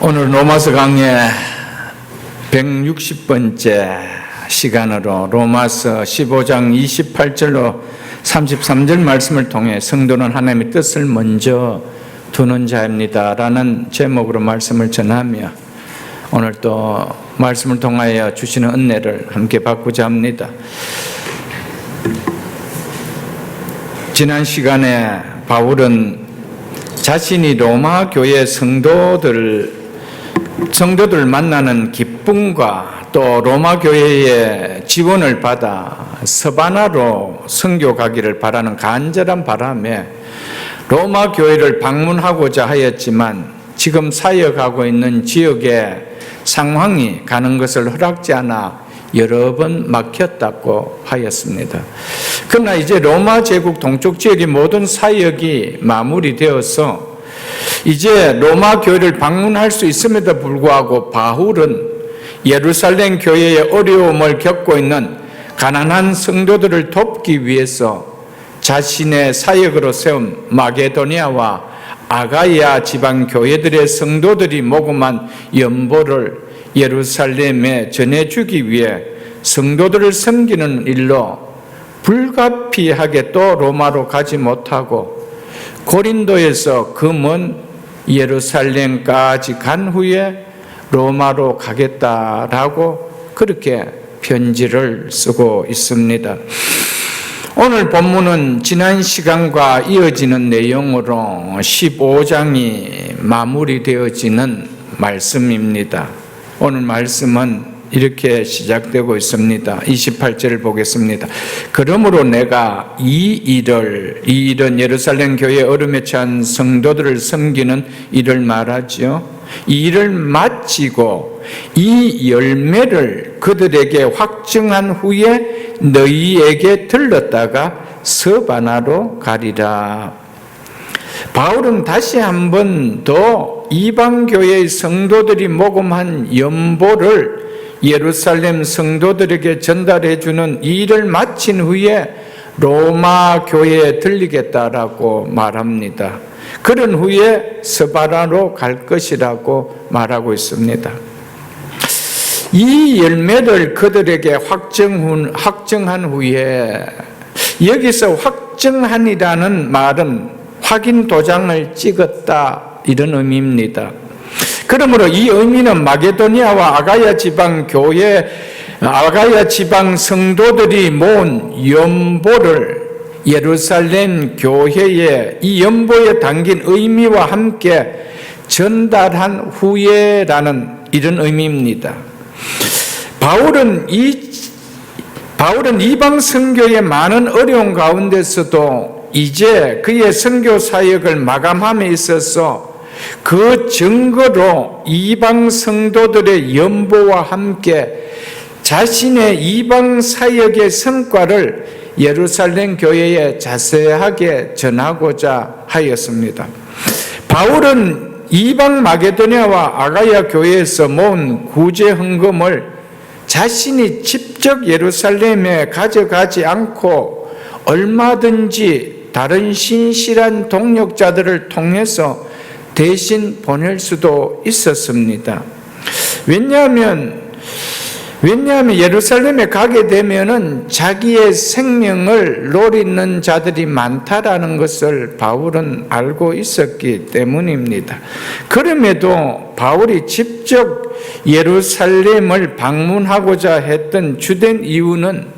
오늘 로마서 강의 160번째 시간으로 로마서 15장 28절로 33절 말씀을 통해 성도는 하나님의 뜻을 먼저 두는 자입니다 라는 제목으로 말씀을 전하며 오늘 또 말씀을 통하여 주시는 은혜를 함께 받고자 합니다. 지난 시간에 바울은 자신이 로마 교회 성도들 만나는 기쁨과 또 로마 교회의 지원을 받아 서바나로 선교 가기를 바라는 간절한 바람에 로마 교회를 방문하고자 하였지만 지금 사역하고 있는 지역의 상황이 가는 것을 허락지 않아 여러 번 막혔다고 하였습니다. 그러나 이제 로마 제국 동쪽 지역의 모든 사역이 마무리되어서 이제 로마 교회를 방문할 수 있음에도 불구하고 바울은 예루살렘 교회의 어려움을 겪고 있는 가난한 성도들을 돕기 위해서 자신의 사역으로 세운 마게도니아와 아가야 지방 교회들의 성도들이 모금한 연보를 예루살렘에 전해주기 위해 성도들을 섬기는 일로 불가피하게 또 로마로 가지 못하고 고린도에서 그 먼 예루살렘까지 간 후에 로마로 가겠다라고 그렇게 편지를 쓰고 있습니다. 오늘 본문은 지난 시간과 이어지는 내용으로 15장이 마무리되어지는 말씀입니다. 오늘 말씀은 이렇게 시작되고 있습니다. 28절을 보겠습니다. 그러므로 내가 이 일은 예루살렘 교회 어려움에 처한 성도들을 섬기는 일을 말하지요. 이 일을 마치고 이 열매를 그들에게 확증한 후에 너희에게 들렀다가 서바나로 가리라. 바울은 다시 한 번 더 이방교회의 성도들이 모금한 연보를 예루살렘 성도들에게 전달해 주는 이 일을 마친 후에 로마 교회에 들리겠다라고 말합니다. 그런 후에 서바나로 갈 것이라고 말하고 있습니다. 이 열매를 그들에게 확정한 후에, 여기서 확정한이라는 말은 확인 도장을 찍었다 이런 의미입니다. 그러므로 이 의미는 마게도니아와 아가야 지방 성도들이 모은 연보를 예루살렘 교회에 이 연보에 담긴 의미와 함께 전달한 후에라는 이런 의미입니다. 바울은 이방 선교의 많은 어려움 가운데서도 이제 그의 선교 사역을 마감함에 있어서 그 증거로 이방 성도들의 연보와 함께 자신의 이방 사역의 성과를 예루살렘 교회에 자세하게 전하고자 하였습니다. 바울은 이방 마게도니아와 아가야 교회에서 모은 구제 헌금을 자신이 직접 예루살렘에 가져가지 않고 얼마든지 다른 신실한 동역자들을 통해서 대신 보낼 수도 있었습니다. 왜냐하면 예루살렘에 가게 되면은 자기의 생명을 노리는 자들이 많다라는 것을 바울은 알고 있었기 때문입니다. 그럼에도 바울이 직접 예루살렘을 방문하고자 했던 주된 이유는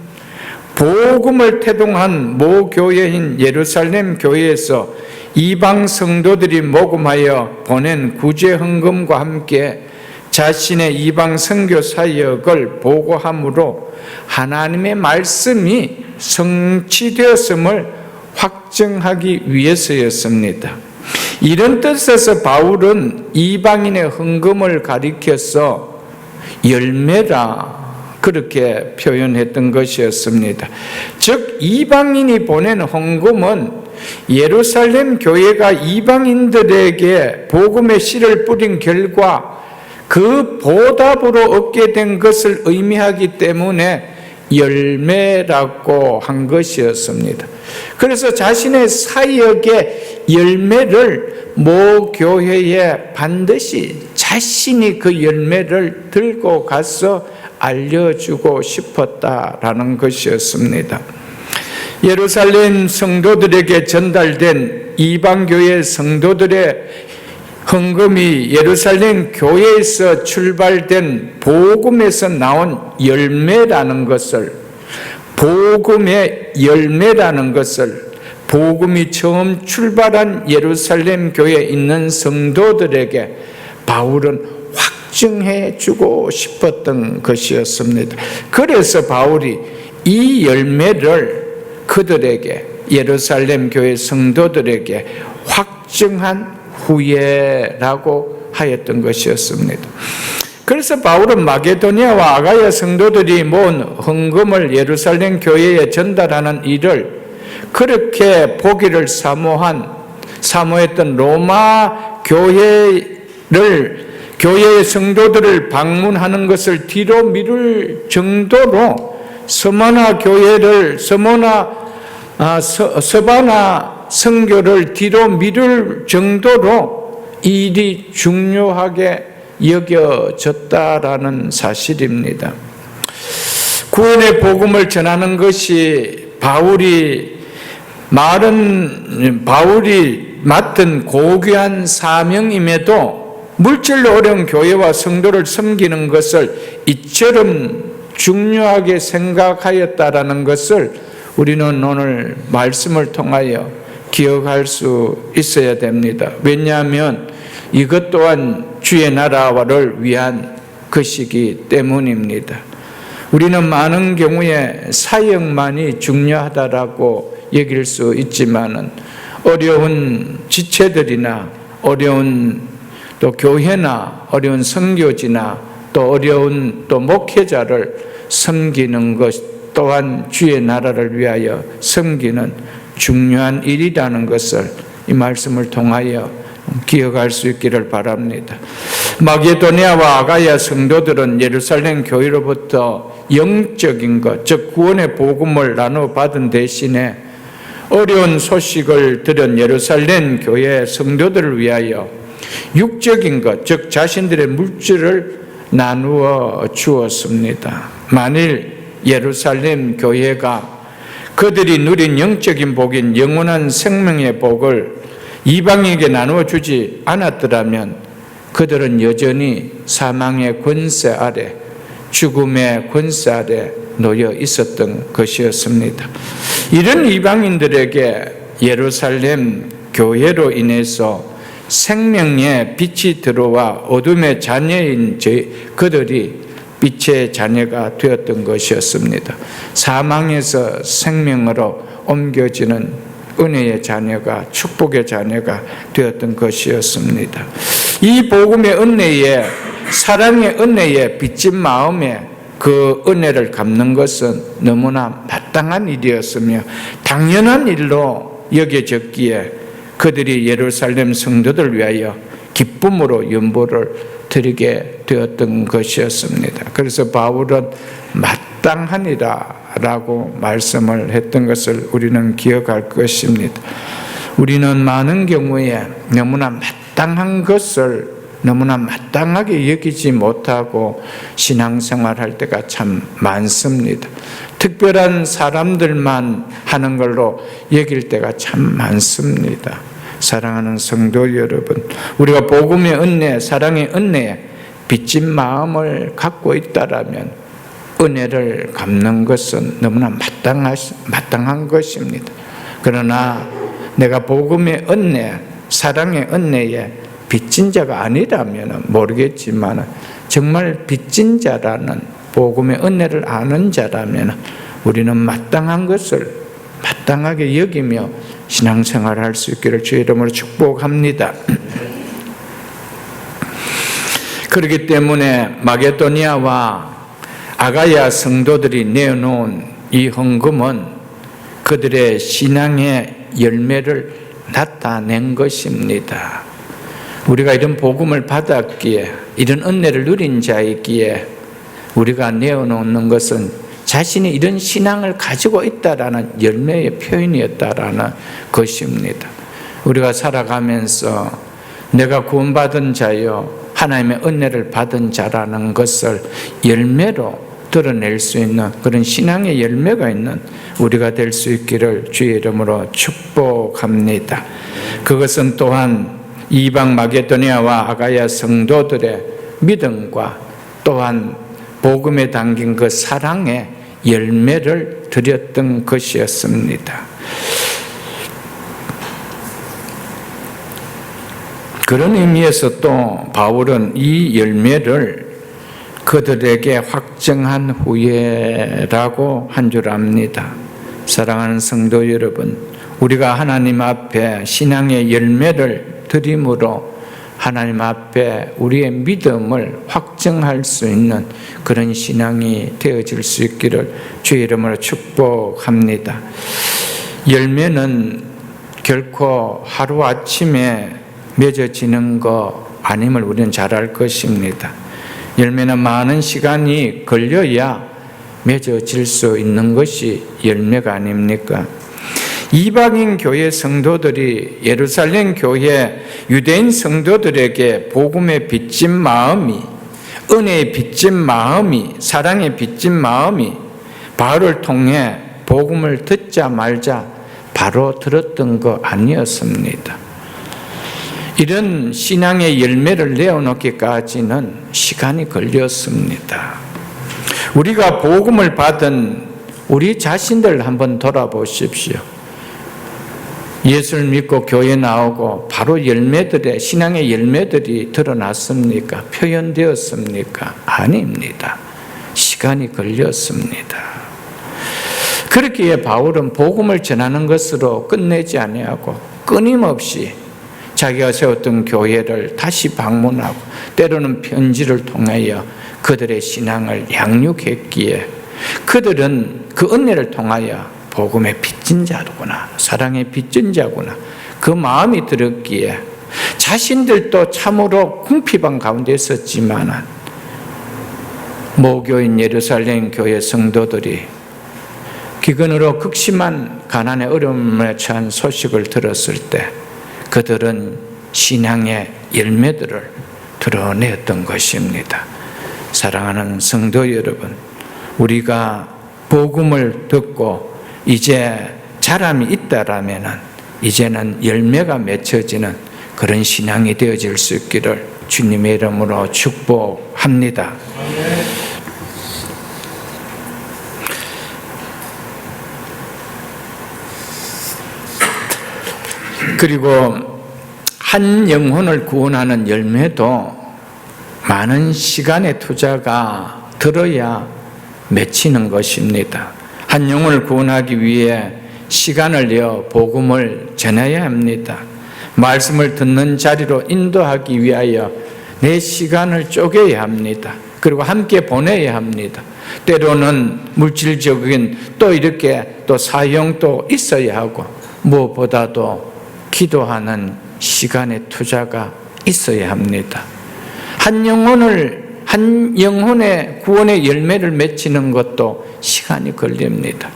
복음을 태동한 모 교회인 예루살렘 교회에서 이방 성도들이 모금하여 보낸 구제 헌금과 함께 자신의 이방 선교 사역을 보고함으로 하나님의 말씀이 성취되었음을 확증하기 위해서였습니다. 이런 뜻에서 바울은 이방인의 헌금을 가리켜서 열매라 그렇게 표현했던 것이었습니다. 즉 이방인이 보낸 헌금은 예루살렘 교회가 이방인들에게 복음의 씨를 뿌린 결과 그 보답으로 얻게 된 것을 의미하기 때문에 열매라고 한 것이었습니다. 그래서 자신의 사역의 열매를 모 교회에 반드시 자신이 그 열매를 들고 가서 알려주고 싶었다라는 것이었습니다. 예루살렘 성도들에게 전달된 이방교회 성도들의 헌금이 예루살렘 교회에서 출발된 복음에서 나온 열매라는 것을, 복음의 열매라는 것을, 복음이 처음 출발한 예루살렘 교회에 있는 성도들에게 바울은 확증해 주고 싶었던 것이었습니다. 그래서 바울이 이 열매를 그들에게, 예루살렘 교회 성도들에게 확증한 후예라고 하였던 것이었습니다. 그래서 바울은 마게도니아와 아가야 성도들이 모은 헌금을 예루살렘 교회에 전달하는 일을 그렇게 보기를 사모했던 로마 교회의 성도들을 방문하는 것을 뒤로 미룰 정도로 서바나 선교를 뒤로 미룰 정도로 일이 중요하게 여겨졌다라는 사실입니다. 구원의 복음을 전하는 것이 바울이 맡은 고귀한 사명임에도 물질로 어려운 교회와 성도를 섬기는 것을 이처럼 중요하게 생각하였다라는 것을 우리는 오늘 말씀을 통하여 기억할 수 있어야 됩니다. 왜냐하면 이것 또한 주의 나라를 위한 것이기 때문입니다. 우리는 많은 경우에 사역만이 중요하다라고 얘기할 수 있지만은 어려운 지체들이나 어려운 또 교회나 어려운 선교지나 또 어려운 또 목회자를 섬기는 것 또한 주의 나라를 위하여 섬기는 중요한 일이라는 것을 이 말씀을 통하여 기억할 수 있기를 바랍니다. 마게도니아와 아가야 성도들은 예루살렘 교회로부터 영적인 것, 즉 구원의 복음을 나눠 받은 대신에 어려운 소식을 들은 예루살렘 교회 성도들을 위하여 육적인 것, 즉 자신들의 물질을 나누어 주었습니다. 만일 예루살렘 교회가 그들이 누린 영적인 복인 영원한 생명의 복을 이방인에게 나누어 주지 않았더라면 그들은 여전히 사망의 권세 아래, 죽음의 권세 아래 놓여 있었던 것이었습니다. 이런 이방인들에게 예루살렘 교회로 인해서 생명의 빛이 들어와 어둠의 자녀인 그들이 빛의 자녀가 되었던 것이었습니다. 사망에서 생명으로 옮겨지는 은혜의 자녀가, 축복의 자녀가 되었던 것이었습니다. 이 복음의 은혜에, 사랑의 은혜에 빚진 마음에 그 은혜를 갚는 것은 너무나 마땅한 일이었으며 당연한 일로 여겨졌기에 그들이 예루살렘 성도들 위하여 기쁨으로 연보를 드리게 되었던 것이었습니다. 그래서 바울은 마땅하니라라고 말씀을 했던 것을 우리는 기억할 것입니다. 우리는 많은 경우에 너무나 마땅한 것을 너무나 마땅하게 여기지 못하고 신앙생활할 때가 참 많습니다. 특별한 사람들만 하는 걸로 여길 때가 참 많습니다. 사랑하는 성도 여러분, 우리가 복음의 은혜, 사랑의 은혜에 빚진 마음을 갖고 있다라면 은혜를 갚는 것은 너무나 마땅한 것입니다. 그러나 내가 복음의 은혜, 사랑의 은혜에 빚진 자가 아니라면 모르겠지만 정말 빚진 자라는, 복음의 은혜를 아는 자라면 우리는 마땅한 것을 마땅하게 여기며 신앙생활을 할 수 있기를 주의 이름으로 축복합니다. 그렇기 때문에 마게도니아와 아가야 성도들이 내어놓은 이 헌금은 그들의 신앙의 열매를 나타낸 것입니다. 우리가 이런 복음을 받았기에, 이런 은혜를 누린 자이기에 우리가 내어놓는 것은 자신이 이런 신앙을 가지고 있다라는 열매의 표현이었다라는 것입니다. 우리가 살아가면서 내가 구원받은 자여 하나님의 은혜를 받은 자라는 것을 열매로 드러낼 수 있는 그런 신앙의 열매가 있는 우리가 될 수 있기를 주의 이름으로 축복합니다. 그것은 또한 이방 마게도니아와 아가야 성도들의 믿음과 또한 복음에 담긴 그 사랑의 열매를 드렸던 것이었습니다. 그런 의미에서 또 바울은 이 열매를 그들에게 확정한 후에라고 한 줄 압니다. 사랑하는 성도 여러분, 우리가 하나님 앞에 신앙의 열매를 드림으로 하나님 앞에 우리의 믿음을 확정할 수 있는 그런 신앙이 되어질 수 있기를 주의 이름으로 축복합니다. 열매는 결코 하루아침에 맺어지는 거 아님을 우리는 잘 알 것입니다. 열매는 많은 시간이 걸려야 맺어질 수 있는 것이 열매가 아닙니까? 이방인 교회 성도들이 예루살렘 교회 유대인 성도들에게 복음의 빚진 마음이, 은혜의 빚진 마음이, 사랑의 빚진 마음이 바울을 통해 복음을 듣자 말자 바로 들었던 거 아니었습니다. 이런 신앙의 열매를 내어놓기까지는 시간이 걸렸습니다. 우리가 복음을 받은 우리 자신들 한번 돌아보십시오. 예수를 믿고 교회 나오고 바로 열매들의 신앙의 열매들이 드러났습니까? 표현되었습니까? 아닙니다. 시간이 걸렸습니다. 그렇기에 바울은 복음을 전하는 것으로 끝내지 아니하고 끊임없이 자기가 세웠던 교회를 다시 방문하고 때로는 편지를 통하여 그들의 신앙을 양육했기에 그들은 그 은혜를 통하여 복음의 빚진 자구나, 사랑의 빚진 자구나 그 마음이 들었기에 자신들도 참으로 궁핍한 가운데 있었지만 모교인 예루살렘 교회 성도들이 기근으로 극심한 가난의 어려움에 처한 소식을 들었을 때 그들은 신앙의 열매들을 드러냈던 것입니다. 사랑하는 성도 여러분, 우리가 복음을 듣고 이제 자람이 있다라면 이제는 열매가 맺혀지는 그런 신앙이 되어질 수 있기를 주님의 이름으로 축복합니다. 그리고 한 영혼을 구원하는 열매도 많은 시간의 투자가 들어야 맺히는 것입니다. 한 영혼을 구원하기 위해 시간을 내어 복음을 전해야 합니다. 말씀을 듣는 자리로 인도하기 위하여 내 시간을 쪼개야 합니다. 그리고 함께 보내야 합니다. 때로는 물질적인 또 이렇게 또 사용도 있어야 하고 무엇보다도 기도하는 시간의 투자가 있어야 합니다. 한 영혼의 구원의 열매를 맺히는 것도 시간이 걸립니다.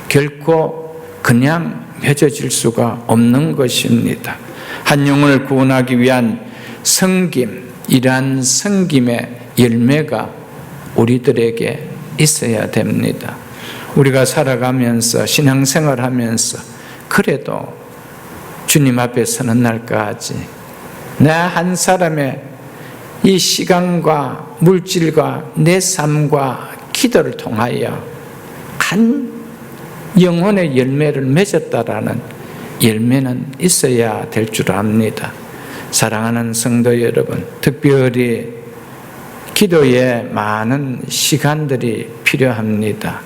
결코 그냥 맺어질 수가 없는 것입니다. 한 영혼을 구원하기 위한 섬김, 이러한 섬김의 열매가 우리들에게 있어야 됩니다. 우리가 살아가면서 신앙생활하면서 그래도 주님 앞에 서는 날까지 나 한 사람의 이 시간과 물질과 내 삶과 기도를 통하여 한 영혼의 열매를 맺었다라는 열매는 있어야 될 줄 압니다. 사랑하는 성도 여러분, 특별히 기도에 많은 시간들이 필요합니다.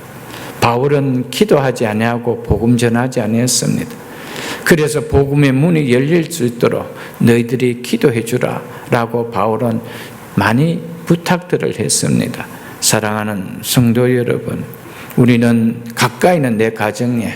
바울은 기도하지 아니하고 복음 전하지 아니했습니다. 그래서 복음의 문이 열릴 수 있도록 너희들이 기도해 주라 라고 바울은 많이 부탁들을 했습니다. 사랑하는 성도 여러분, 우리는 가까이 있는 내 가정에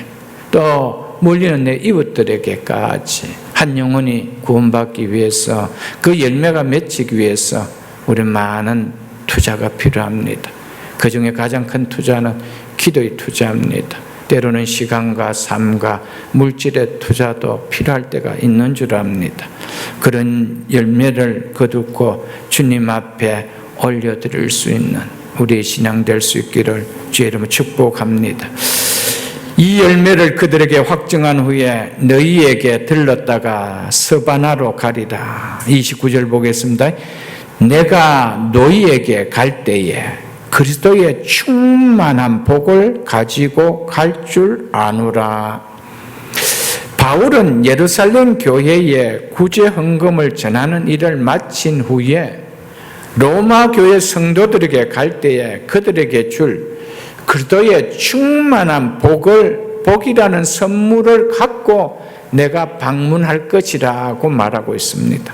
또 멀리는 내 이웃들에게까지 한 영혼이 구원받기 위해서 그 열매가 맺히기 위해서 우리 많은 투자가 필요합니다. 그 중에 가장 큰 투자는 기도의 투자입니다. 때로는 시간과 삶과 물질의 투자도 필요할 때가 있는 줄 압니다. 그런 열매를 거두고 주님 앞에 올려드릴 수 있는 우리의 신앙 될 수 있기를 주의 이름으로 축복합니다. 이 열매를 그들에게 확증한 후에 너희에게 들렀다가 서바나로 가리라. 29절 보겠습니다. 내가 너희에게 갈 때에 그리스도의 충만한 복을 가지고 갈 줄 아노라. 바울은 예루살렘 교회에 구제 헌금을 전하는 일을 마친 후에 로마 교회 성도들에게 갈 때에 그들에게 줄 그리스도의 충만한 복이라는 선물을 갖고 내가 방문할 것이라고 말하고 있습니다.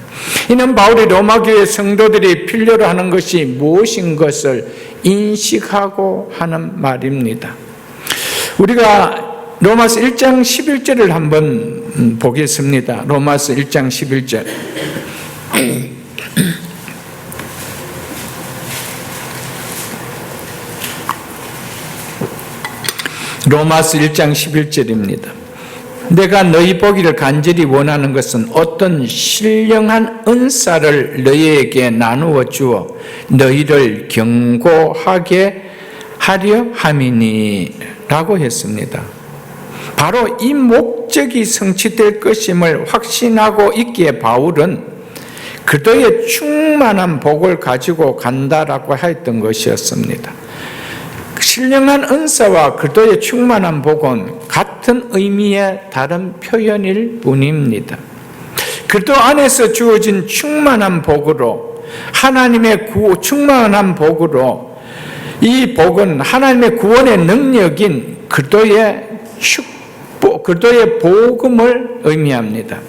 이는 바울이 로마 교회 성도들이 필요로 하는 것이 무엇인 것을 인식하고 하는 말입니다. 우리가 로마서 1장 11절을 한번 보겠습니다. 로마서 1장 11절. 로마서 1장 11절입니다. 내가 너희 보기를 간절히 원하는 것은 어떤 신령한 은사를 너희에게 나누어 주어 너희를 경고하게 하려 함이니 라고 했습니다. 바로 이 목적이 성취될 것임을 확신하고 있기에 바울은 그들의 충만한 복을 가지고 간다라고 했던 것이었습니다. 신령한 은사와 그리스도의 충만한 복은 같은 의미의 다른 표현일 뿐입니다. 그리스도 안에서 주어진 충만한 복으로 하나님의 충만한 복으로 이 복은 하나님의 구원의 능력인 그리스도의 그리스도의 복음을 의미합니다.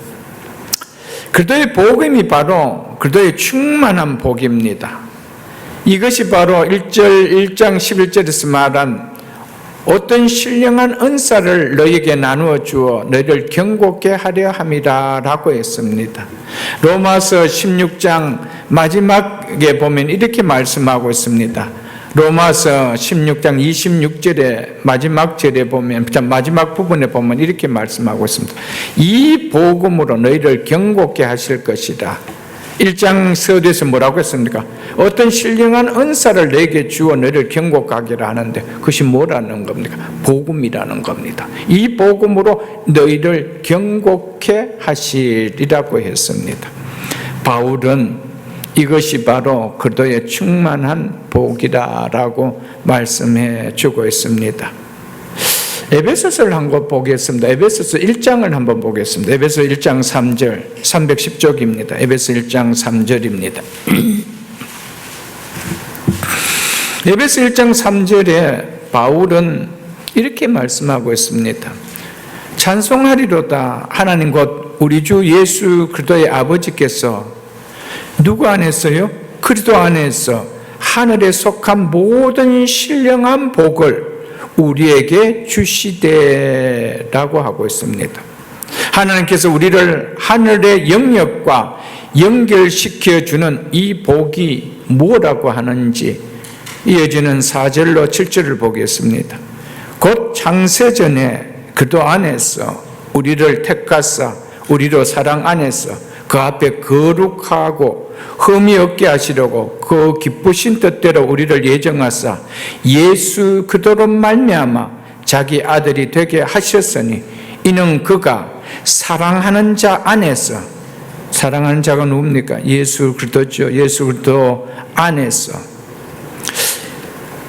그리스도의 복음이 바로 그리스도의 충만한 복입니다. 이것이 바로 1장 11절에서 말한 어떤 신령한 은사를 너에게 나누어 주어 너희를 경고케 하려 함이라 라고 했습니다. 로마서 16장 마지막에 보면 이렇게 말씀하고 있습니다. 로마서 16장 26절에 마지막 절에 보면 마지막 부분에 보면 이렇게 말씀하고 있습니다. 이 복음으로 너희를 경고케 하실 것이다. 1장 서두에서 뭐라고 했습니까? 어떤 신령한 은사를 내게 주어 너희를 경고하기를 하는데 그것이 뭐라는 겁니까? 복음이라는 겁니다. 이 복음으로 너희를 경고케 하시리라고 했습니다. 바울은 이것이 바로 그리스도의 충만한 복이라고 말씀해 주고 있습니다. 에베소서를 한번 보겠습니다. 에베소서 1장을 한번 보겠습니다. 에베소 1장 3절 310쪽입니다. 에베소 1장 3절입니다. 에베소 1장 3절에 바울은 이렇게 말씀하고 있습니다. 찬송하리로다 하나님 곧 우리 주 예수 그리스도의 아버지께서 누구 안에서요? 그리스도 안에서 하늘에 속한 모든 신령한 복을 우리에게 주시되라고 하고 있습니다. 하나님께서 우리를 하늘의 영역과 연결시켜주는 이 복이 뭐라고 하는지 이어지는 4절로 7절을 보겠습니다. 곧 창세전에 그도 안에서 우리를 택하사 우리로 사랑 안에서 그 앞에 거룩하고 흠이 없게 하시려고 그 기쁘신 뜻대로 우리를 예정하사 예수 그리스도로 말미암아 자기 아들이 되게 하셨으니 이는 그가 사랑하는 자 안에서 사랑하는 자가 누굽니까? 예수 그리스도죠. 예수 그리스도 안에서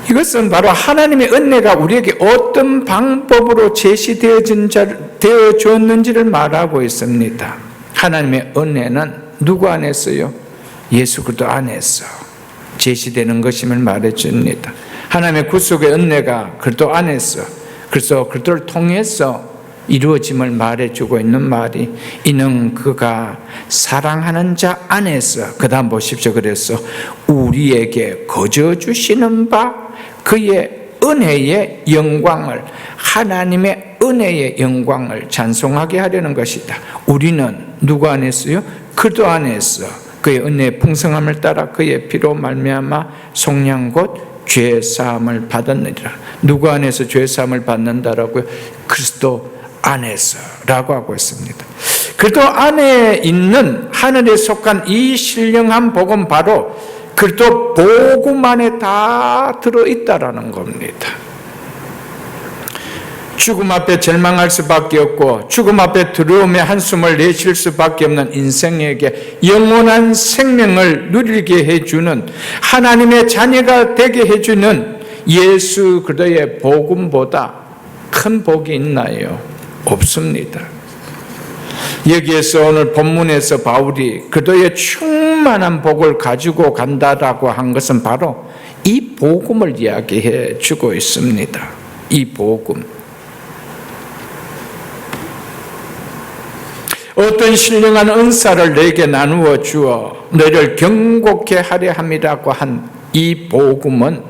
이것은 바로 하나님의 은혜가 우리에게 어떤 방법으로 제시되어졌는지를 말하고 있습니다. 하나님의 은혜는 누구 안에서요? 예수 그리스도 안에서 제시되는 것임을 말해줍니다. 하나님의 구속의 은혜가 그리스도 안에서 그래서 그리스도를 통해서 이루어짐을 말해주고 있는 말이 이는 그가 사랑하는 자 안에서 그 다음 보십시오. 그래서 우리에게 거저 주시는 바 그의 은혜의 영광을 하나님의 은혜의 영광을 찬송하게 하려는 것이다. 우리는 누구 안에서요? 그리스도 안에서 그의 은혜의 풍성함을 따라 그의 피로 말미암아 속량 곧 죄 사함을 받았느니라. 누구 안에서 죄 사함을 받는다라고요? 그리스도 안에서라고 하고 있습니다. 그리스도 안에 있는 하늘에 속한 이 신령한 복음, 바로 그리스도 복음 안에 다 들어있다라는 겁니다. 죽음 앞에 절망할 수밖에 없고 죽음 앞에 두려움의 한숨을 내쉴 수밖에 없는 인생에게 영원한 생명을 누리게 해주는, 하나님의 자녀가 되게 해주는 예수 그리스도의 복음보다 큰 복이 있나요? 없습니다. 여기에서 오늘 본문에서 바울이 그리스도의 충만한 복을 가지고 간다라고 한 것은 바로 이 복음을 이야기해 주고 있습니다. 이 복음. 어떤 신령한 은사를 내게 나누어 주어 너를 경고케 하려 함이라고 한 이 복음은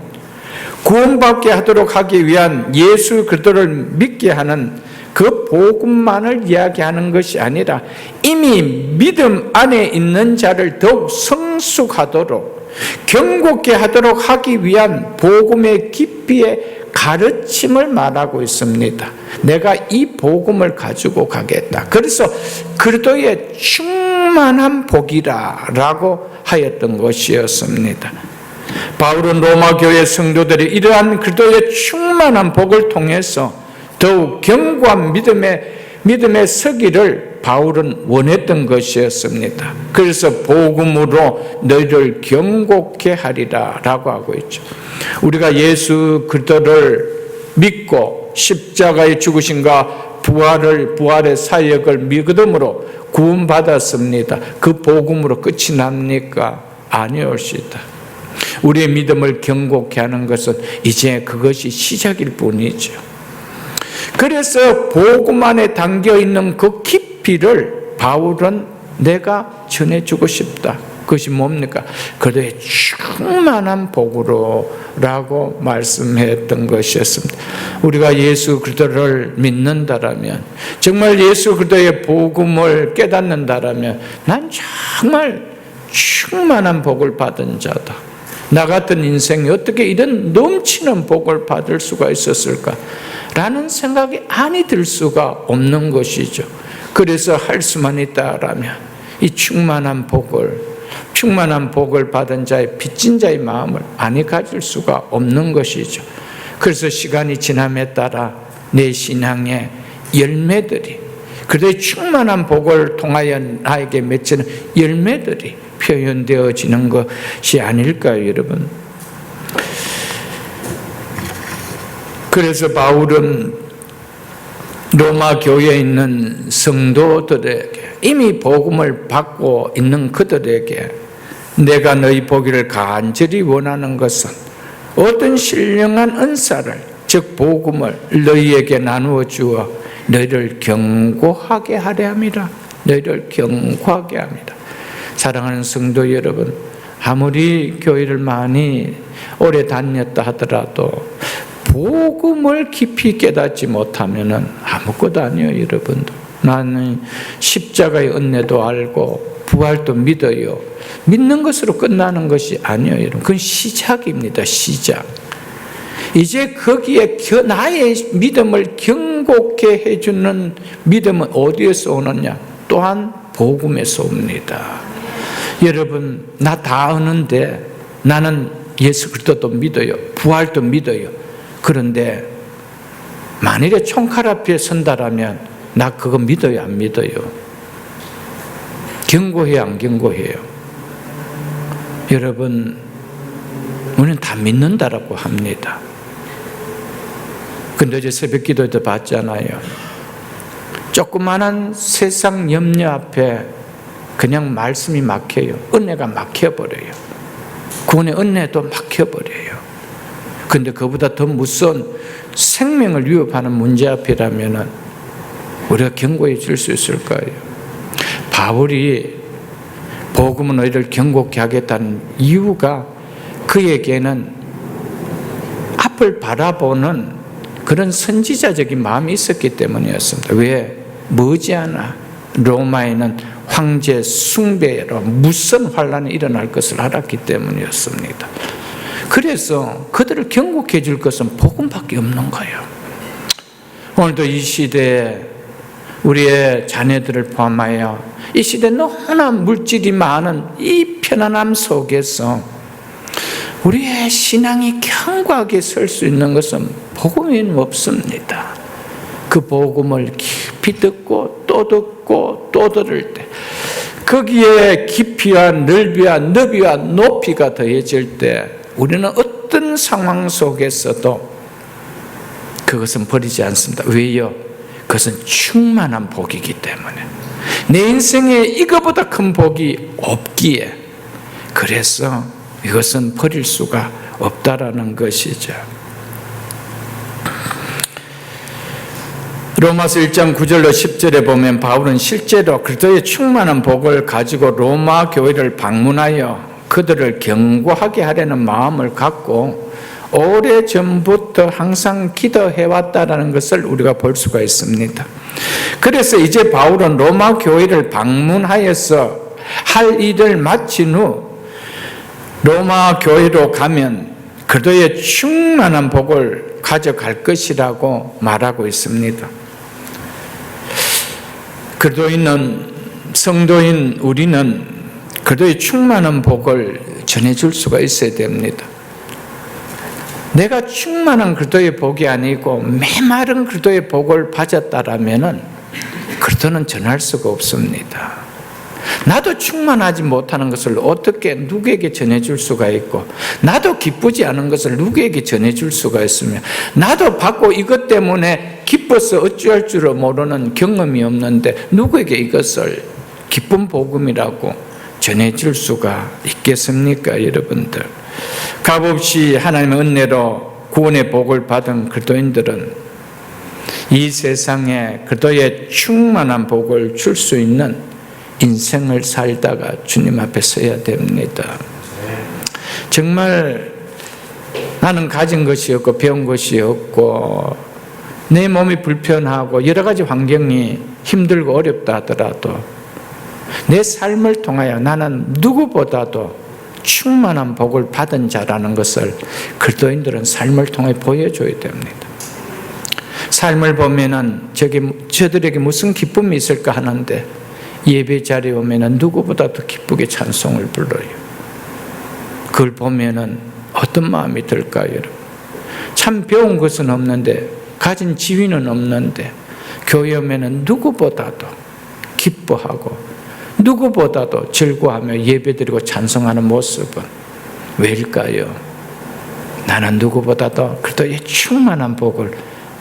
구원받게 하도록 하기 위한 예수 그리스도를 믿게 하는 그 복음만을 이야기하는 것이 아니라 이미 믿음 안에 있는 자를 더욱 성숙하도록, 경고케 하도록 하기 위한 복음의 깊이의 가르침을 말하고 있습니다. 내가 이 복음을 가지고 가겠다. 그래서 그리스도의 충만한 복이라고 하였던 것이었습니다. 바울은 로마 교회 성도들이 이러한 그리스도의 충만한 복을 통해서 더욱 견고한 믿음의 서기를 바울은 원했던 것이었습니다. 그래서 복음으로 너희를 경고케 하리라 라고 하고 있죠. 우리가 예수 그리스도를 믿고 십자가의 죽으심과 부활의 사역을 믿음으로 구원받았습니다. 그 복음으로 끝이 납니까? 아니올시다. 우리의 믿음을 경고케 하는 것은 이제 그것이 시작일 뿐이죠. 그래서 복음 안에 담겨있는 그 깊이를 바울은 내가 전해주고 싶다. 그것이 뭡니까? 그들의 충만한 복으로 라고 말씀했던 것이었습니다. 우리가 예수 그리스도를 믿는다라면, 정말 예수 그리스도의 복음을 깨닫는다라면 난 정말 충만한 복을 받은 자다. 나 같은 인생이 어떻게 이런 넘치는 복을 받을 수가 있었을까? 라는 생각이 아니 들 수가 없는 것이죠. 그래서 할 수만 있다라면 이 충만한 복을 받은 자의 빚진 자의 마음을 아니 가질 수가 없는 것이죠. 그래서 시간이 지남에 따라 내 신앙의 열매들이, 그들의 충만한 복을 통하여 나에게 맺히는 열매들이 표현되어지는 것이 아닐까요, 여러분? 그래서 바울은 로마 교회에 있는 성도들에게, 이미 복음을 받고 있는 그들에게 내가 너희 보기를 간절히 원하는 것은 어떤 신령한 은사를, 즉 복음을 너희에게 나누어 주어 너희를 경고하게 하려 함이라. 너희를 경고하게 합니다. 사랑하는 성도 여러분, 아무리 교회를 많이 오래 다녔다 하더라도 복음을 깊이 깨닫지 못하면 아무것도 아니에요, 여러분도. 나는 십자가의 은혜도 알고 부활도 믿어요. 믿는 것으로 끝나는 것이 아니에요, 여러분. 그건 시작입니다, 시작. 이제 거기에 나의 믿음을 경고케 해주는 믿음은 어디에서 오느냐? 또한 복음에서 옵니다. 여러분, 나 다 아는데 나는 예수 그리스도도 믿어요. 부활도 믿어요. 그런데 만일에 총칼 앞에 선다라면 나 그거 믿어요, 안 믿어요? 경고해요, 안 경고해요? 여러분, 우리는 다 믿는다라고 합니다. 근데 어제 새벽 기도에도 봤잖아요. 조그마한 세상 염려 앞에 그냥 말씀이 막혀요. 은혜가 막혀버려요. 구원의 은혜도 막혀버려요. 근데 그보다 더 무서운 생명을 위협하는 문제 앞이라면 우리가 경고해 줄 수 있을까요? 바울이 복음은 너희를 경고케 하겠다는 이유가 그에게는 앞을 바라보는 그런 선지자적인 마음이 있었기 때문이었습니다. 왜? 머지않아 로마에는 황제 숭배로 무슨 환란이 일어날 것을 알았기 때문이었습니다. 그래서 그들을 경고해 줄 것은 복음밖에 없는 거예요. 오늘도 이 시대에 우리의 자녀들을 포함하여 이 시대 너무나 물질이 많은 이 편안함 속에서 우리의 신앙이 견고하게 설 수 있는 것은 복음이 없습니다. 그 복음을 깊이 듣고 또 듣고 또 들을 때 거기에 깊이와 넓이와 너비와 높이가 더해질 때 우리는 어떤 상황 속에서도 그것은 버리지 않습니다. 왜요? 그것은 충만한 복이기 때문에 내 인생에 이거보다 큰 복이 없기에 그래서 이것은 버릴 수가 없다라는 것이죠. 로마서 1장 9절로 10절에 보면 바울은 실제로 그리스도의 충만한 복을 가지고 로마 교회를 방문하여 그들을 견고하게 하려는 마음을 갖고 오래전부터 항상 기도해왔다는 것을 우리가 볼 수가 있습니다. 그래서 이제 바울은 로마 교회를 방문하여서 할 일을 마친 후 로마 교회로 가면 그리스도의 충만한 복을 가져갈 것이라고 말하고 있습니다. 그리스도인은 성도인 우리는 그리스도의 충만한 복을 전해줄 수가 있어야 됩니다. 내가 충만한 그리스도의 복이 아니고 메마른 그리스도의 복을 받았다라면은 그리스도는 전할 수가 없습니다. 나도 충만하지 못하는 것을 어떻게 누구에게 전해줄 수가 있고, 나도 기쁘지 않은 것을 누구에게 전해줄 수가 있으며, 나도 받고 이것 때문에 기뻐서 어찌할 줄 모르는 경험이 없는데 누구에게 이것을 기쁜 복음이라고 전해줄 수가 있겠습니까, 여러분들? 값없이 하나님의 은혜로 구원의 복을 받은 그리스도인들은 이 세상에 그리스도의 충만한 복을 줄 수 있는 인생을 살다가 주님 앞에 서야 됩니다. 정말 나는 가진 것이 없고 배운 것이 없고 내 몸이 불편하고 여러 가지 환경이 힘들고 어렵다 하더라도 내 삶을 통하여 나는 누구보다도 충만한 복을 받은 자라는 것을 그리스도인들은 삶을 통해 보여줘야 됩니다. 삶을 보면은 저들에게 무슨 기쁨이 있을까 하는데 예배 자리에 오면은 누구보다도 기쁘게 찬송을 불러요. 그걸 보면은 어떤 마음이 들까요, 여러분? 참 배운 것은 없는데, 가진 지위는 없는데, 교회 오면은 누구보다도 기뻐하고, 누구보다도 즐거워하며 예배드리고 찬송하는 모습은 왜일까요? 나는 누구보다도 그리스도의 충만한 복을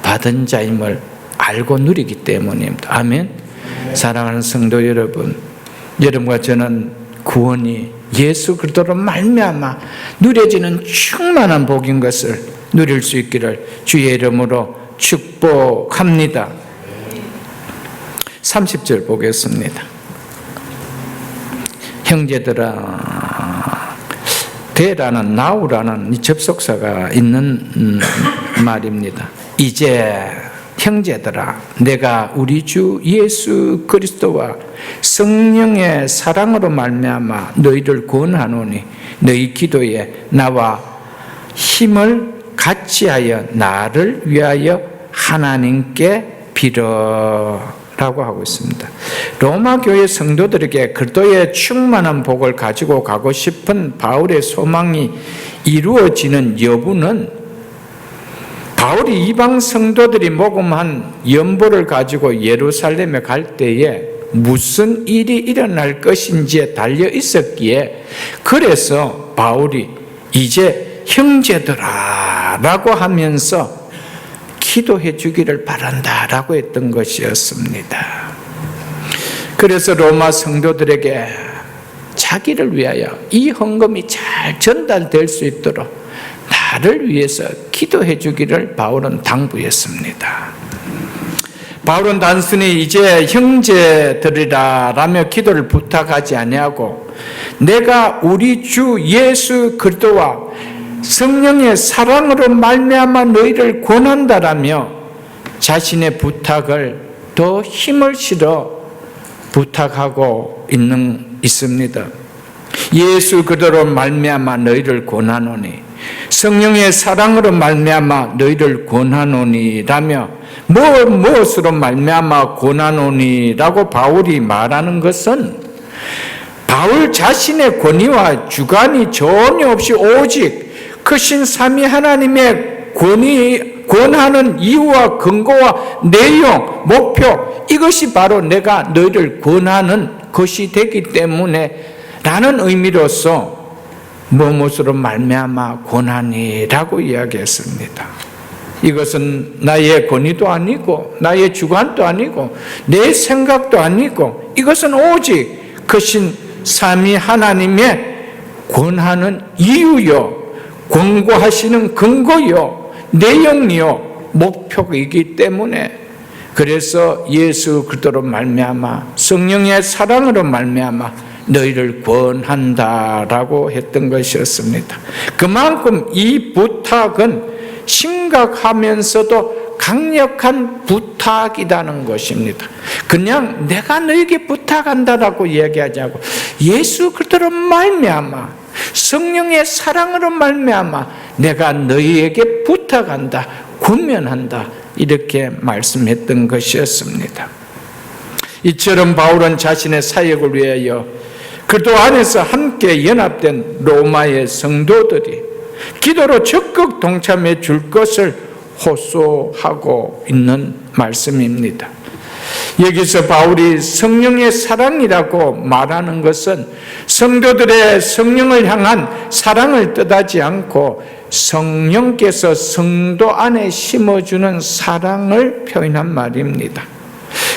받은 자임을 알고 누리기 때문입니다. 아멘. 사랑하는 성도 여러분, 여러분과 저는 구원이 예수 그리스도로 말미암아 누려지는 충만한 복인 것을 누릴 수 있기를 주의 이름으로 축복합니다. 30절 보겠습니다. 형제들아, 대라는 나우라는 이 접속사가 있는 말입니다. 이제 형제들아, 내가 우리 주 예수 그리스도와 성령의 사랑으로 말미암아 너희를 권하노니 너희 기도에 나와 힘을 같이하여 나를 위하여 하나님께 빌어라고 하고 있습니다. 로마 교회 성도들에게 그리스도의 충만한 복을 가지고 가고 싶은 바울의 소망이 이루어지는 여부는 바울이 이방 성도들이 모금한 연보를 가지고 예루살렘에 갈 때에 무슨 일이 일어날 것인지에 달려 있었기에, 그래서 바울이 이제 형제들아 라고 하면서 기도해 주기를 바란다라고 했던 것이었습니다. 그래서 로마 성도들에게 자기를 위하여 이 헌금이 잘 전달될 수 있도록 나를 위해서 기도해 주기를 바울은 당부했습니다. 바울은 단순히 이제 형제들이라며 기도를 부탁하지 아니하고 내가 우리 주 예수 그리스도와 성령의 사랑으로 말미암아 너희를 권한다라며 자신의 부탁을 더 힘을 실어 부탁하고 있습니다. 예수 그리스도로 말미암아 너희를 권하노니 성령의 사랑으로 말미암아 너희를 권하노니라며 무엇으로 말미암아 권하노니라고 바울이 말하는 것은 바울 자신의 권위와 주관이 전혀 없이 오직 크신 삼위 하나님의 권하는 이유와 근거와 내용, 목표, 이것이 바로 내가 너희를 권하는 것이 되기 때문에 라는 의미로서 무엇으로 말미암아 권하니라고 이야기했습니다. 이것은 나의 권위도 아니고 나의 주관도 아니고 내 생각도 아니고 이것은 오직 크신 삼위 하나님의 권하는 이유요, 권고하시는 근거요, 내용이요, 목표이기 때문에 그래서 예수 그리스도로 말미암아 성령의 사랑으로 말미암아 너희를 권한다라고 했던 것이었습니다. 그만큼 이 부탁은 심각하면서도 강력한 부탁이라는 것입니다. 그냥 내가 너에게 부탁한다라고 이야기하지 않고 예수 그리스도로 말미암아 성령의 사랑으로 말미암아 내가 너희에게 부탁한다, 권면한다 이렇게 말씀했던 것이었습니다. 이처럼 바울은 자신의 사역을 위하여 그리스도 안에서 함께 연합된 로마의 성도들이 기도로 적극 동참해 줄 것을 호소하고 있는 말씀입니다. 여기서 바울이 성령의 사랑이라고 말하는 것은 성도들의 성령을 향한 사랑을 뜻하지 않고 성령께서 성도 안에 심어주는 사랑을 표현한 말입니다.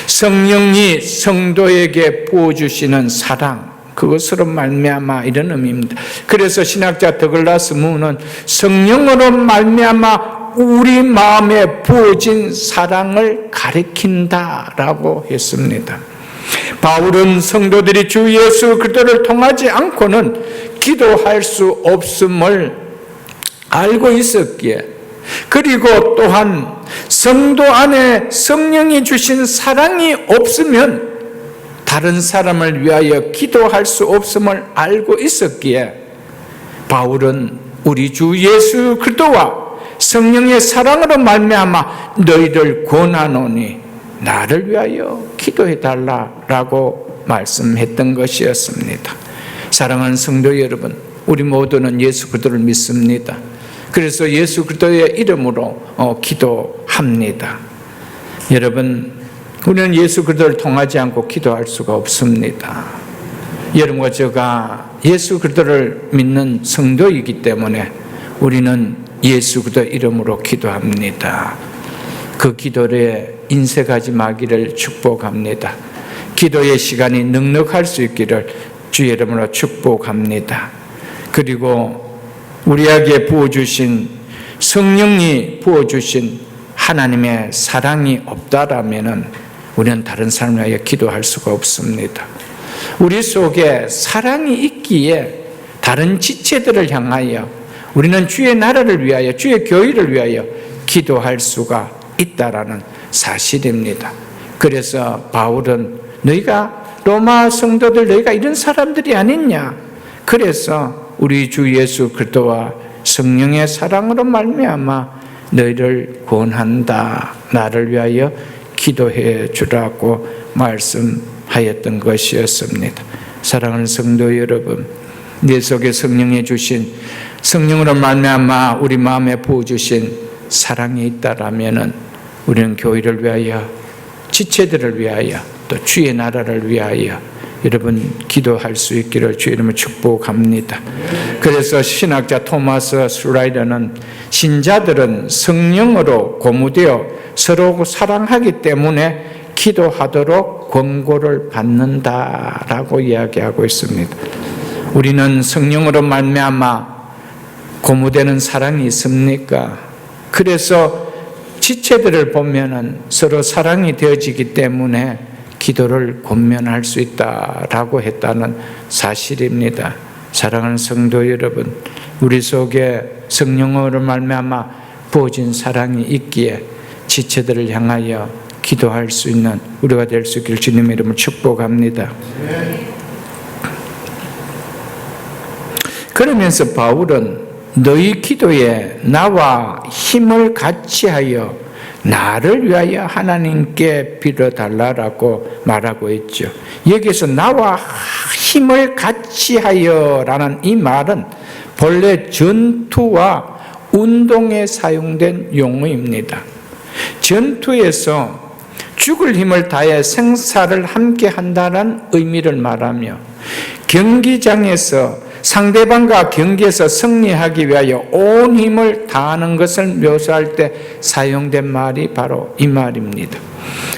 성령이 성도에게 부어주시는 사랑, 그것으로 말미암아 이런 의미입니다. 그래서 신학자 더글라스 문은 성령으로 말미암아 우리 마음에 부어진 사랑을 가리킨다라고 했습니다. 바울은 성도들이 주 예수 그리스도를 통하지 않고는 기도할 수 없음을 알고 있었기에, 그리고 또한 성도 안에 성령이 주신 사랑이 없으면 다른 사람을 위하여 기도할 수 없음을 알고 있었기에 바울은 우리 주 예수 그리스도와 성령의 사랑으로 말미암아 너희를 권하노니 나를 위하여 기도해달라라고 말씀했던 것이었습니다. 사랑하는 성도 여러분, 우리 모두는 예수 그리스도를 믿습니다. 그래서 예수 그리스도의 이름으로 기도합니다. 여러분, 우리는 예수 그리스도를 통하지 않고 기도할 수가 없습니다. 여러분과 제가 예수 그리스도를 믿는 성도이기 때문에 우리는 예수 그리스도 이름으로 기도합니다. 그 기도에 인색하지 마기를 축복합니다. 기도의 시간이 넉넉할 수 있기를 주의 이름으로 축복합니다. 그리고 우리에게 부어주신 성령이 부어주신 하나님의 사랑이 없다라면은 우리는 다른 사람을 위하여 기도할 수가 없습니다. 우리 속에 사랑이 있기에 다른 지체들을 향하여 우리는 주의 나라를 위하여, 주의 교회를 위하여 기도할 수가 있다라는 사실입니다. 그래서 바울은 너희가 로마 성도들 너희가 이런 사람들이 아니냐? 그래서 우리 주 예수 그리스도와 성령의 사랑으로 말미암아 너희를 권한다. 나를 위하여 기도해 주라고 말씀하였던 것이었습니다. 사랑하는 성도 여러분, 내 속에 성령이 주신 성령으로 말미암아 우리 마음에 부어주신 사랑이 있다라면은 우리는 교회를 위하여, 지체들을 위하여, 또 주의 나라를 위하여 여러분 기도할 수 있기를 주의 이름으로 축복합니다. 그래서 신학자 토마스 슐라이더는 신자들은 성령으로 고무되어 서로 사랑하기 때문에 기도하도록 권고를 받는다라고 이야기하고 있습니다. 우리는 성령으로 말미암아 고무되는 사랑이 있습니까? 그래서 지체들을 보면은 서로 사랑이 되어지기 때문에 기도를 권면할 수 있다라고 했다는 사실입니다. 사랑하는 성도 여러분, 우리 속에 성령으로 말미암아 부어진 사랑이 있기에 지체들을 향하여 기도할 수 있는 우리가 될 수 있기를 주님의 이름으로 축복합니다. 그러면서 바울은 너희 기도에 나와 힘을 같이하여 나를 위하여 하나님께 빌어달라고 말하고 있죠. 여기서 나와 힘을 같이하여 라는 이 말은 본래 전투와 운동에 사용된 용어입니다. 전투에서 죽을 힘을 다해 생사를 함께 한다는 의미를 말하며, 경기장에서 상대방과 경기에서 승리하기 위하여 온 힘을 다하는 것을 묘사할 때 사용된 말이 바로 이 말입니다.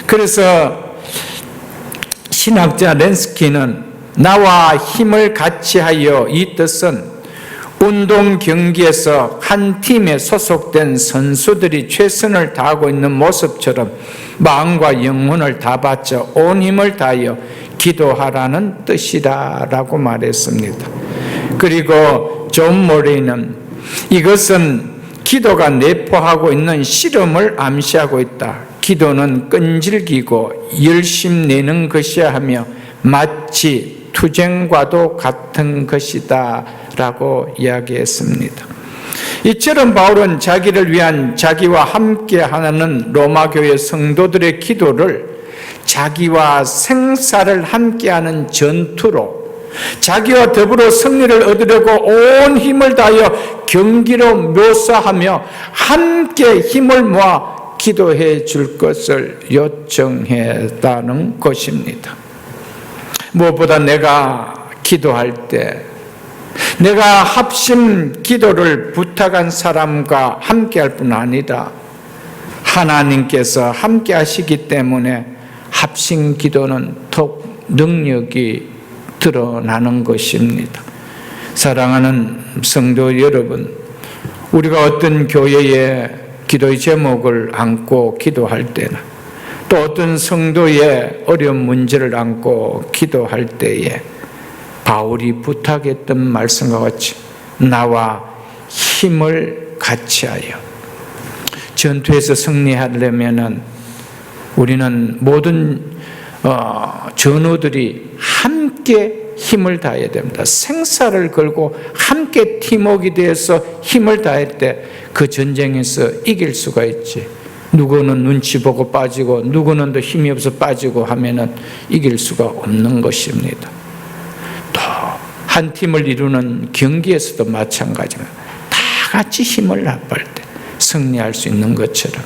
그래서 신학자 렌스키는 나와 힘을 같이하여, 이 뜻은 운동 경기에서 한 팀에 소속된 선수들이 최선을 다하고 있는 모습처럼 마음과 영혼을 다 바쳐 온 힘을 다하여 기도하라는 뜻이다라고 말했습니다. 그리고 존 모레이는 이것은 기도가 내포하고 있는 실험을 암시하고 있다. 기도는 끈질기고 열심 내는 것이야 하며 마치 투쟁과도 같은 것이다 라고 이야기했습니다. 이처럼 바울은 자기를 위한 자기와 함께하는 로마교회 성도들의 기도를 자기와 생사를 함께하는 전투로, 자기와 더불어 승리를 얻으려고 온 힘을 다하여 경기로 묘사하며 함께 힘을 모아 기도해 줄 것을 요청했다는 것입니다. 무엇보다 내가 기도할 때 내가 합심 기도를 부탁한 사람과 함께할 뿐 아니라 하나님께서 함께 하시기 때문에 합심 기도는 더욱 능력이 드러나는 것입니다. 사랑하는 성도 여러분, 우리가 어떤 교회의 기도의 제목을 안고 기도할 때나 또 어떤 성도의 어려운 문제를 안고 기도할 때에 바울이 부탁했던 말씀과 같이 나와 힘을 같이하여, 전투에서 승리하려면 우리는 모든 전우들이 함께 힘을 다해야 됩니다. 생사를 걸고 함께 팀워크가 되어서 힘을 다할 때 그 전쟁에서 이길 수가 있지. 누구는 눈치 보고 빠지고 누구는 더 힘이 없어 빠지고 하면은 이길 수가 없는 것입니다. 또 한 팀을 이루는 경기에서도 마찬가지입니다. 다 같이 힘을 합할 때 승리할 수 있는 것처럼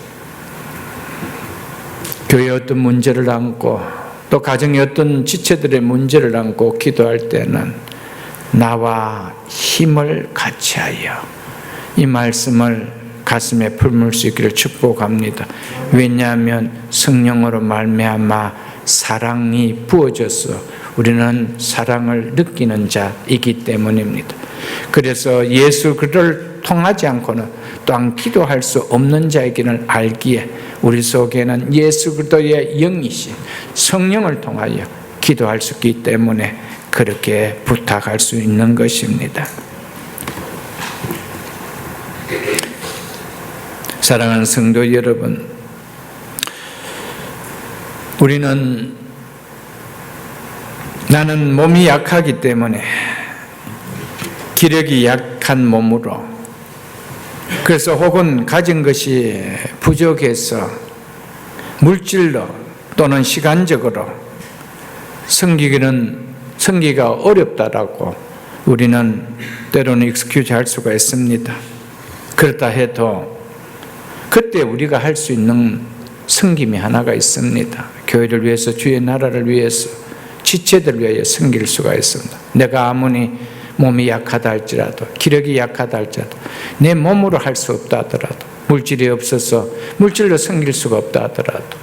교회의 어떤 문제를 안고 또 가정의 어떤 지체들의 문제를 안고 기도할 때는 나와 힘을 같이하여, 이 말씀을 가슴에 품을 수 있기를 축복합니다. 왜냐하면 성령으로 말미암아 사랑이 부어져서 우리는 사랑을 느끼는 자이기 때문입니다. 그래서 예수 그리스도를 통하지 않고는 또한 기도할 수 없는 자이기를 알기에 우리 속에는 예수 그리스도의 영이신 성령을 통하여 기도할 수 있기 때문에 그렇게 부탁할 수 있는 것입니다. 사랑하는 성도 여러분, 우리는 나는 몸이 약하기 때문에 기력이 약한 몸으로, 그래서 혹은 가진 것이 부족해서 물질로 또는 시간적으로 섬기기가 어렵다라고 우리는 때로는 익스큐즈 할 수가 있습니다. 그렇다 해도 그때 우리가 할 수 있는 섬김이 하나가 있습니다. 교회를 위해서, 주의 나라를 위해서, 지체들을 위하여 섬길 수가 있습니다. 내가 아무리 몸이 약하다 할지라도, 기력이 약하다 할지라도, 내 몸으로 할 수 없다 하더라도, 물질이 없어서 물질로 섬길 수가 없다 하더라도,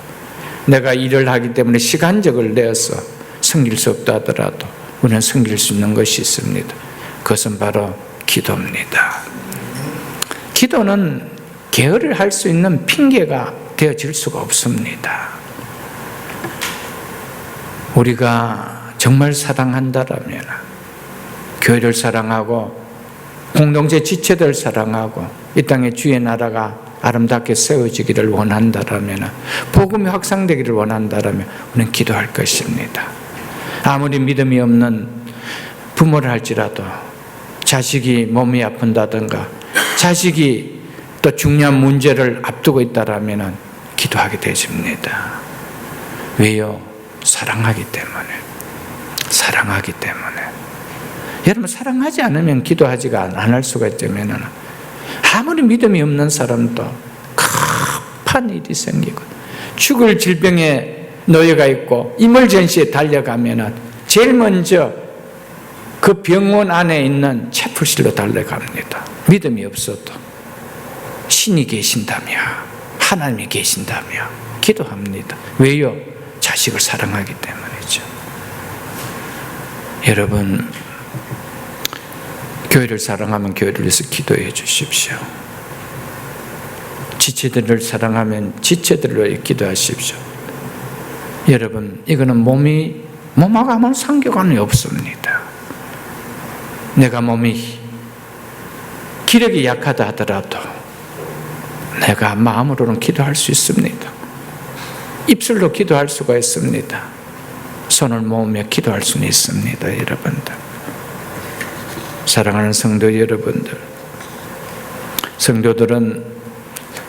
내가 일을 하기 때문에 시간적을 내어서 섬길 수 없다 하더라도 우리는 섬길 수 있는 것이 있습니다. 그것은 바로 기도입니다. 기도는 게으를 할 수 있는 핑계가 되어질 수가 없습니다. 우리가 정말 사랑한다라면, 교회를 사랑하고 공동체 지체들 사랑하고 이 땅에 주의 나라가 아름답게 세워지기를 원한다라면, 복음이 확산되기를 원한다라면 우리는 기도할 것입니다. 아무리 믿음이 없는 부모를 할지라도 자식이 몸이 아픈다든가 자식이 또 중요한 문제를 앞두고 있다라면 기도하게 되십니다. 왜요? 사랑하기 때문에. 사랑하기 때문에. 여러분, 사랑하지 않으면 기도하지가 않을 수가 있다면 아무리 믿음이 없는 사람도 급한 일이 생기고 죽을 질병에 놓여가 있고 이멀전시에 달려가면 제일 먼저 그 병원 안에 있는 채플실로 달려갑니다. 믿음이 없어도 신이 계신다며, 하나님이 계신다며 기도합니다. 왜요? 자식을 사랑하기 때문이죠. 여러분, 교회를 사랑하면 교회를 위해서 기도해 주십시오. 지체들을 사랑하면 지체들을 위해 기도하십시오. 여러분, 이거는 몸하고 아무 상관이 없습니다. 내가 몸이 기력이 약하다 하더라도 내가 마음으로는 기도할 수 있습니다. 입술로 기도할 수가 있습니다. 손을 모으며 기도할 수는 있습니다. 여러분들, 사랑하는 성도 여러분들, 성도들은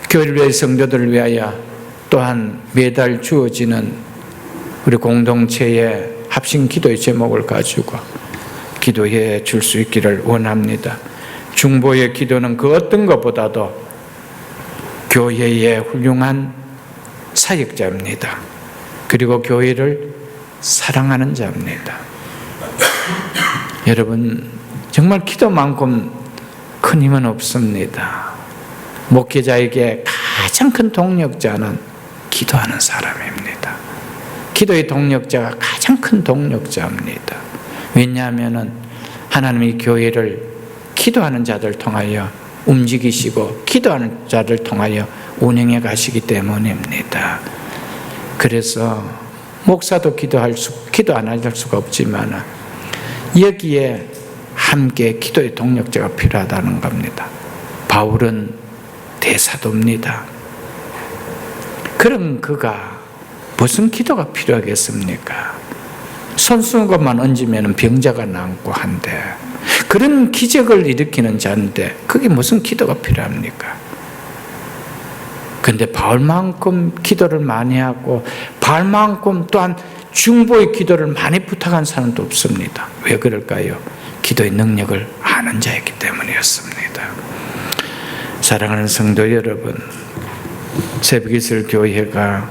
교회를 위해 성도들을 위하여 또한 매달 주어지는 우리 공동체의 합심 기도의 제목을 가지고 기도해 줄 수 있기를 원합니다. 중보의 기도는 그 어떤 것보다도 교회의 훌륭한 사역자입니다. 그리고 교회를 사랑하는 자입니다. 여러분, 정말 기도만큼 큰 힘은 없습니다. 목회자에게 가장 큰 동력자는 기도하는 사람입니다. 기도의 동력자가 가장 큰 동력자입니다. 왜냐하면 하나님이 교회를 기도하는 자들 통하여 움직이시고 기도하는 자들 통하여 운행해 가시기 때문입니다. 그래서 목사도 기도 안 할 수가 없지만 여기에 함께 기도의 동력자가 필요하다는 겁니다. 바울은 대사도입니다. 그럼 그가 무슨 기도가 필요하겠습니까? 손 쓰는 것만 얹으면 병자가 낫고 한데, 그런 기적을 일으키는 자인데 그게 무슨 기도가 필요합니까? 그런데 바울만큼 기도를 많이 하고 바울만큼 또한 중보의 기도를 많이 부탁한 사람도 없습니다. 왜 그럴까요? 기도의 능력을 아는 자였기 때문이었습니다. 사랑하는 성도 여러분, 새벽이슬 교회가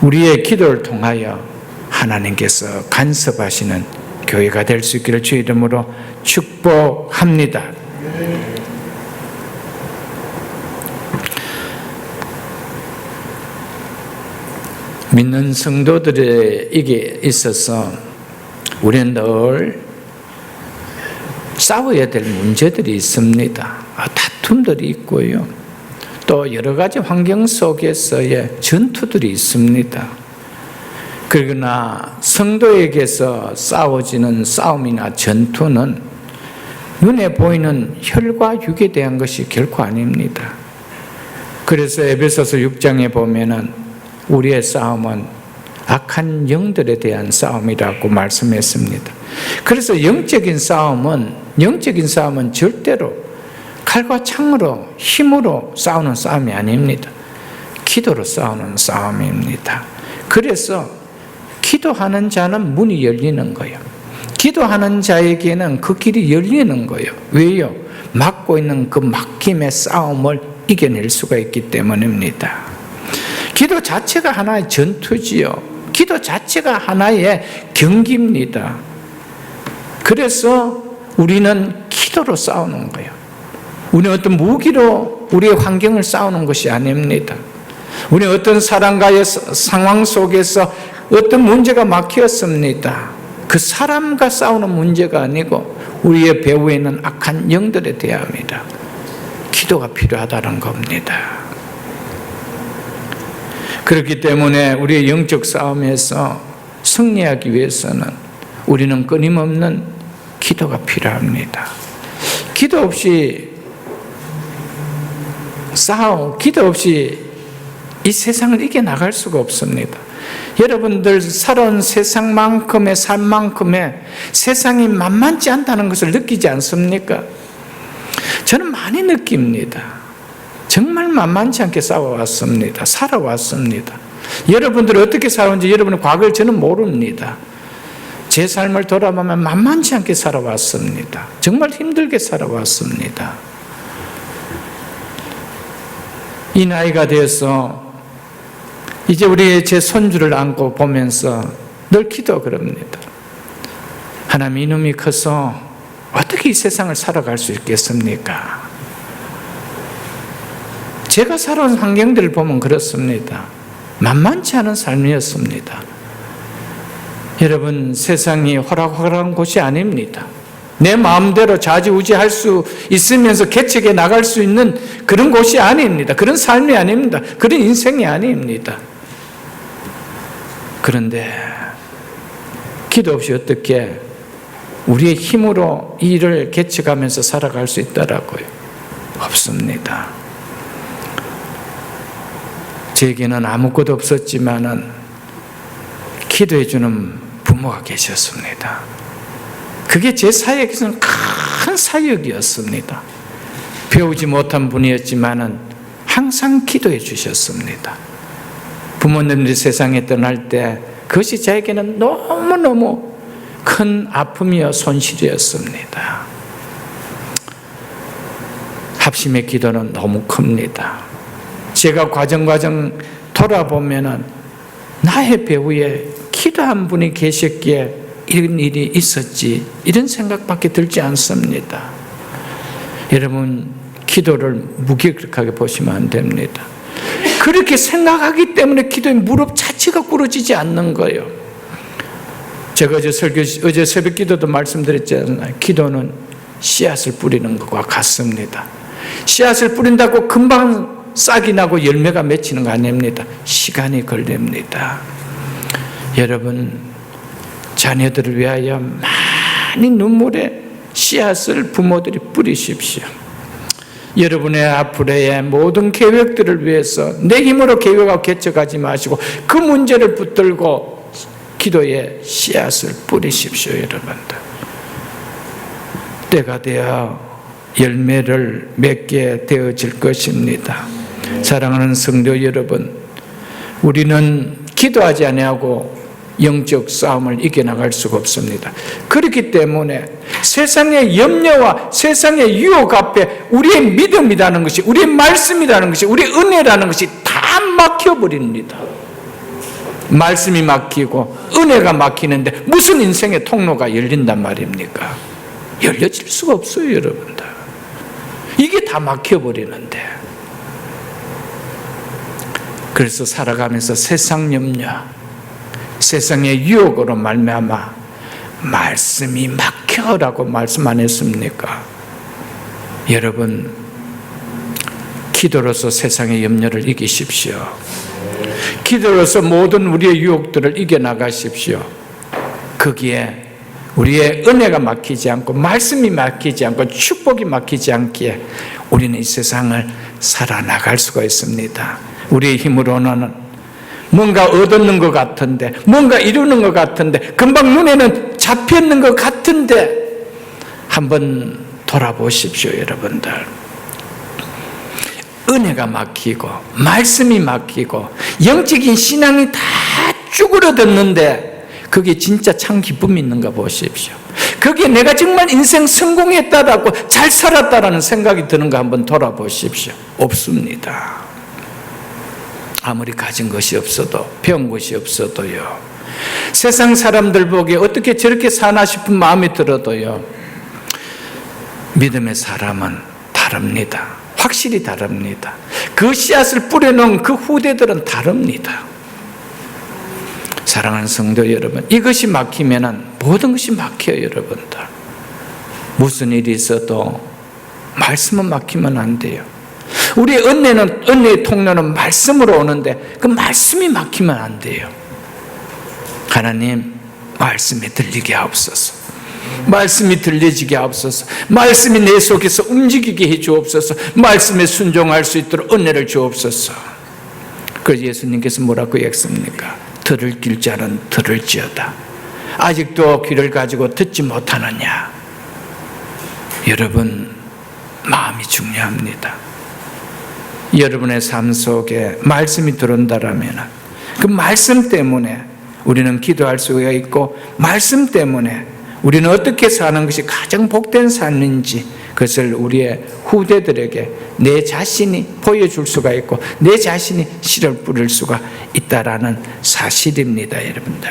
우리의 기도를 통하여 하나님께서 간섭하시는 교회가 될 수 있기를 주의 이름으로 축복합니다. 믿는 성도들에게 있어서 우리는 늘 싸워야 될 문제들이 있습니다. 다툼들이 있고요. 또 여러 가지 환경 속에서의 전투들이 있습니다. 그러나 성도에게서 싸워지는 싸움이나 전투는 눈에 보이는 혈과 육에 대한 것이 결코 아닙니다. 그래서 에베소서 6장에 보면은 우리의 싸움은 악한 영들에 대한 싸움이라고 말씀했습니다. 그래서 영적인 싸움은 절대로 칼과 창으로 힘으로 싸우는 싸움이 아닙니다. 기도로 싸우는 싸움입니다. 그래서 기도하는 자는 문이 열리는 거예요. 기도하는 자에게는 그 길이 열리는 거예요. 왜요? 막고 있는 그 막힘의 싸움을 이겨낼 수가 있기 때문입니다. 기도 자체가 하나의 전투지요. 기도 자체가 하나의 경기입니다. 그래서 우리는 기도로 싸우는 거예요. 우리는 어떤 무기로 우리의 환경을 싸우는 것이 아닙니다. 우리는 어떤 사람과의 상황 속에서 어떤 문제가 막혔습니다. 그 사람과 싸우는 문제가 아니고 우리의 배후에 있는 악한 영들에 대합니다. 기도가 필요하다는 겁니다. 그렇기 때문에 우리의 영적 싸움에서 승리하기 위해서는 우리는 끊임없는 기도가 필요합니다. 기도 없이 기도 없이 이 세상을 이겨나갈 수가 없습니다. 여러분들 살아온 세상만큼의 삶만큼의 세상이 만만치 않다는 것을 느끼지 않습니까? 저는 많이 느낍니다. 정말 만만치 않게 싸워왔습니다. 살아왔습니다. 여러분들이 어떻게 살아온지 여러분의 과거를 저는 모릅니다. 제 삶을 돌아보면 만만치 않게 살아왔습니다. 정말 힘들게 살아왔습니다. 이 나이가 되어서 이제 우리 제 손주를 안고 보면서 늘 기도합니다. 하나님, 이놈이 커서 어떻게 이 세상을 살아갈 수 있겠습니까? 제가 살아온 환경들을 보면 그렇습니다. 만만치 않은 삶이었습니다. 여러분, 세상이 호락호락한 곳이 아닙니다. 내 마음대로 좌지우지할 수 있으면서 개척해 나갈 수 있는 그런 곳이 아닙니다. 그런 삶이 아닙니다. 그런 인생이 아닙니다. 그런데 기도 없이 어떻게 우리의 힘으로 이 일을 개척하면서 살아갈 수 있다라고요? 없습니다. 제게는 아무것도 없었지만은 기도해주는 부모가 계셨습니다. 그게 제 사역에서는 큰 사역이었습니다. 배우지 못한 분이었지만은 항상 기도해 주셨습니다. 부모님들이 세상에 떠날 때 그것이 저에게는 너무너무 큰 아픔이요 손실이었습니다. 합심의 기도는 너무 큽니다. 제가 과정 돌아보면은 나의 배후에 기도한 분이 계셨기에 이런 일이 있었지, 이런 생각밖에 들지 않습니다. 여러분, 기도를 무기력하게 보시면 안 됩니다. 그렇게 생각하기 때문에 기도의 무릎 자체가 꿇어지지 않는 거예요. 제가 어제 새벽 기도도 말씀드렸잖아요. 기도는 씨앗을 뿌리는 것과 같습니다. 씨앗을 뿌린다고 금방 싹이 나고 열매가 맺히는 거 아닙니다. 시간이 걸립니다. 여러분, 자녀들을 위하여 많이 눈물의 씨앗을 부모들이 뿌리십시오. 여러분의 앞으로의 모든 계획들을 위해서 내 힘으로 계획하고 개척하지 마시고 그 문제를 붙들고 기도의 씨앗을 뿌리십시오. 여러분들, 때가 되어 열매를 맺게 되어질 것입니다. 사랑하는 성도 여러분, 우리는 기도하지 아니하고 영적 싸움을 이겨나갈 수가 없습니다. 그렇기 때문에 세상의 염려와 세상의 유혹 앞에 우리의 믿음이라는 것이, 우리의 말씀이라는 것이, 우리의 은혜라는 것이 다 막혀버립니다. 말씀이 막히고 은혜가 막히는데 무슨 인생의 통로가 열린단 말입니까? 열려질 수가 없어요, 여러분들. 이게 다 막혀버리는데. 그래서 살아가면서 세상 염려, 세상의 유혹으로 말미암아 말씀이 막혀라고 말씀 안 했습니까? 여러분, 기도로서 세상의 염려를 이기십시오. 기도로서 모든 우리의 유혹들을 이겨나가십시오. 거기에 우리의 은혜가 막히지 않고 말씀이 막히지 않고 축복이 막히지 않기에 우리는 이 세상을 살아나갈 수가 있습니다. 우리의 힘으로는 뭔가 얻는 것 같은데, 뭔가 이루는 것 같은데, 금방 눈에는 잡혔는 것 같은데, 한번 돌아보십시오, 여러분들. 은혜가 막히고 말씀이 막히고 영적인 신앙이 다 쭈그러졌는데 그게 진짜 참 기쁨이 있는가 보십시오. 거기에 내가 정말 인생 성공했다라고 잘 살았다라는 생각이 드는가 한번 돌아보십시오. 없습니다. 아무리 가진 것이 없어도, 배운 것이 없어도요, 세상 사람들 보기에 어떻게 저렇게 사나 싶은 마음이 들어도요, 믿음의 사람은 다릅니다. 확실히 다릅니다. 그 씨앗을 뿌려놓은 그 후대들은 다릅니다. 사랑하는 성도 여러분, 이것이 막히면은 모든 것이 막혀요, 여러분들. 무슨 일이 있어도 말씀은 막히면 안 돼요. 우리의 은혜의 통로는 말씀으로 오는데 그 말씀이 막히면 안 돼요. 하나님, 말씀이 들리게 하옵소서. 말씀이 들려지게 하옵소서. 말씀이 내 속에서 움직이게 해 주옵소서. 말씀에 순종할 수 있도록 은혜를 주옵소서. 그래서 예수님께서 뭐라고 했습니까? 들을 길자는 들을지어다. 아직도 귀를 가지고 듣지 못하느냐? 여러분, 마음이 중요합니다. 여러분의 삶 속에 말씀이 들어온다라면 그 말씀 때문에 우리는 기도할 수가 있고, 말씀 때문에 우리는 어떻게 사는 것이 가장 복된 삶인지 그것을 우리의 후대들에게 내 자신이 보여줄 수가 있고, 내 자신이 씨를 뿌릴 수가 있다라는 사실입니다, 여러분들.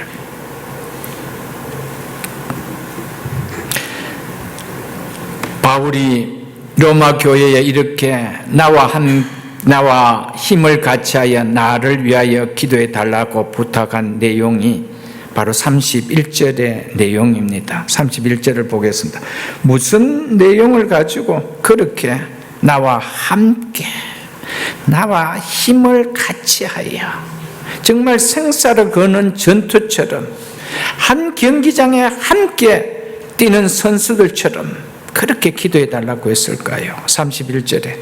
바울이 로마 교회에 이렇게 나와 힘을 같이하여 나를 위하여 기도해 달라고 부탁한 내용이 바로 31절의 내용입니다. 31절을 보겠습니다. 무슨 내용을 가지고 그렇게 나와 함께, 나와 힘을 같이하여, 정말 생사를 거는 전투처럼 한 경기장에 함께 뛰는 선수들처럼 그렇게 기도해 달라고 했을까요? 31절에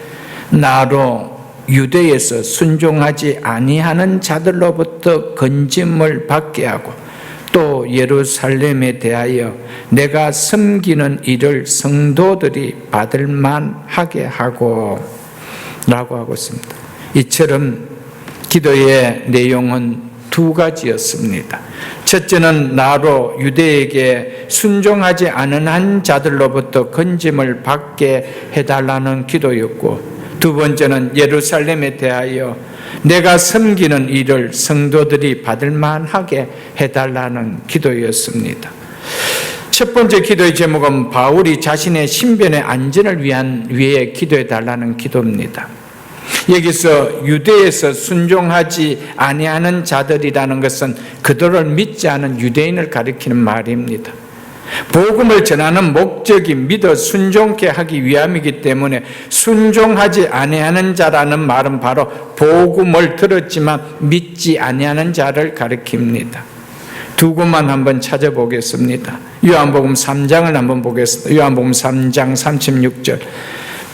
나로 유대에서 순종하지 아니하는 자들로부터 건짐을 받게 하고, 또 예루살렘에 대하여 내가 섬기는 일을 성도들이 받을 만하게 하고 라고 하고 있습니다. 이처럼 기도의 내용은 두 가지였습니다. 첫째는 나로 유대에게 순종하지 않은 한 자들로부터 건짐을 받게 해달라는 기도였고, 두 번째는 예루살렘에 대하여 내가 섬기는 일을 성도들이 받을 만하게 해달라는 기도였습니다. 첫 번째 기도의 제목은 바울이 자신의 신변의 안전을 위해 기도해 달라는 기도입니다. 여기서 유대에서 순종하지 아니하는 자들이라는 것은 그들을 믿지 않은 유대인을 가리키는 말입니다. 복음을 전하는 목적이 믿어 순종케 하기 위함이기 때문에 순종하지 아니하는 자라는 말은 바로 복음을 들었지만 믿지 아니하는 자를 가리킵니다. 두 곳만 한번 찾아보겠습니다. 요한복음 3장을 한번 보겠습니다. 요한복음 3장 36절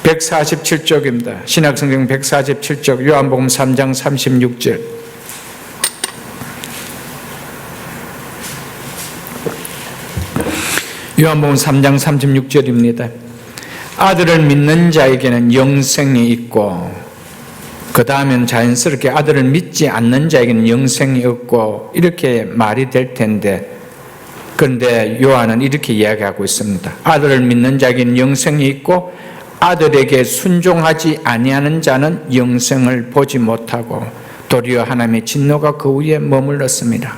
147쪽입니다. 신약성경 147쪽 요한복음 3장 36절. 요한복음 3장 36절입니다. 아들을 믿는 자에게는 영생이 있고, 그 다음엔 자연스럽게 아들을 믿지 않는 자에게는 영생이 없고, 이렇게 말이 될 텐데, 그런데 요한은 이렇게 이야기하고 있습니다. 아들을 믿는 자에게는 영생이 있고 아들에게 순종하지 아니하는 자는 영생을 보지 못하고 도리어 하나님의 진노가 그 위에 머물렀습니다.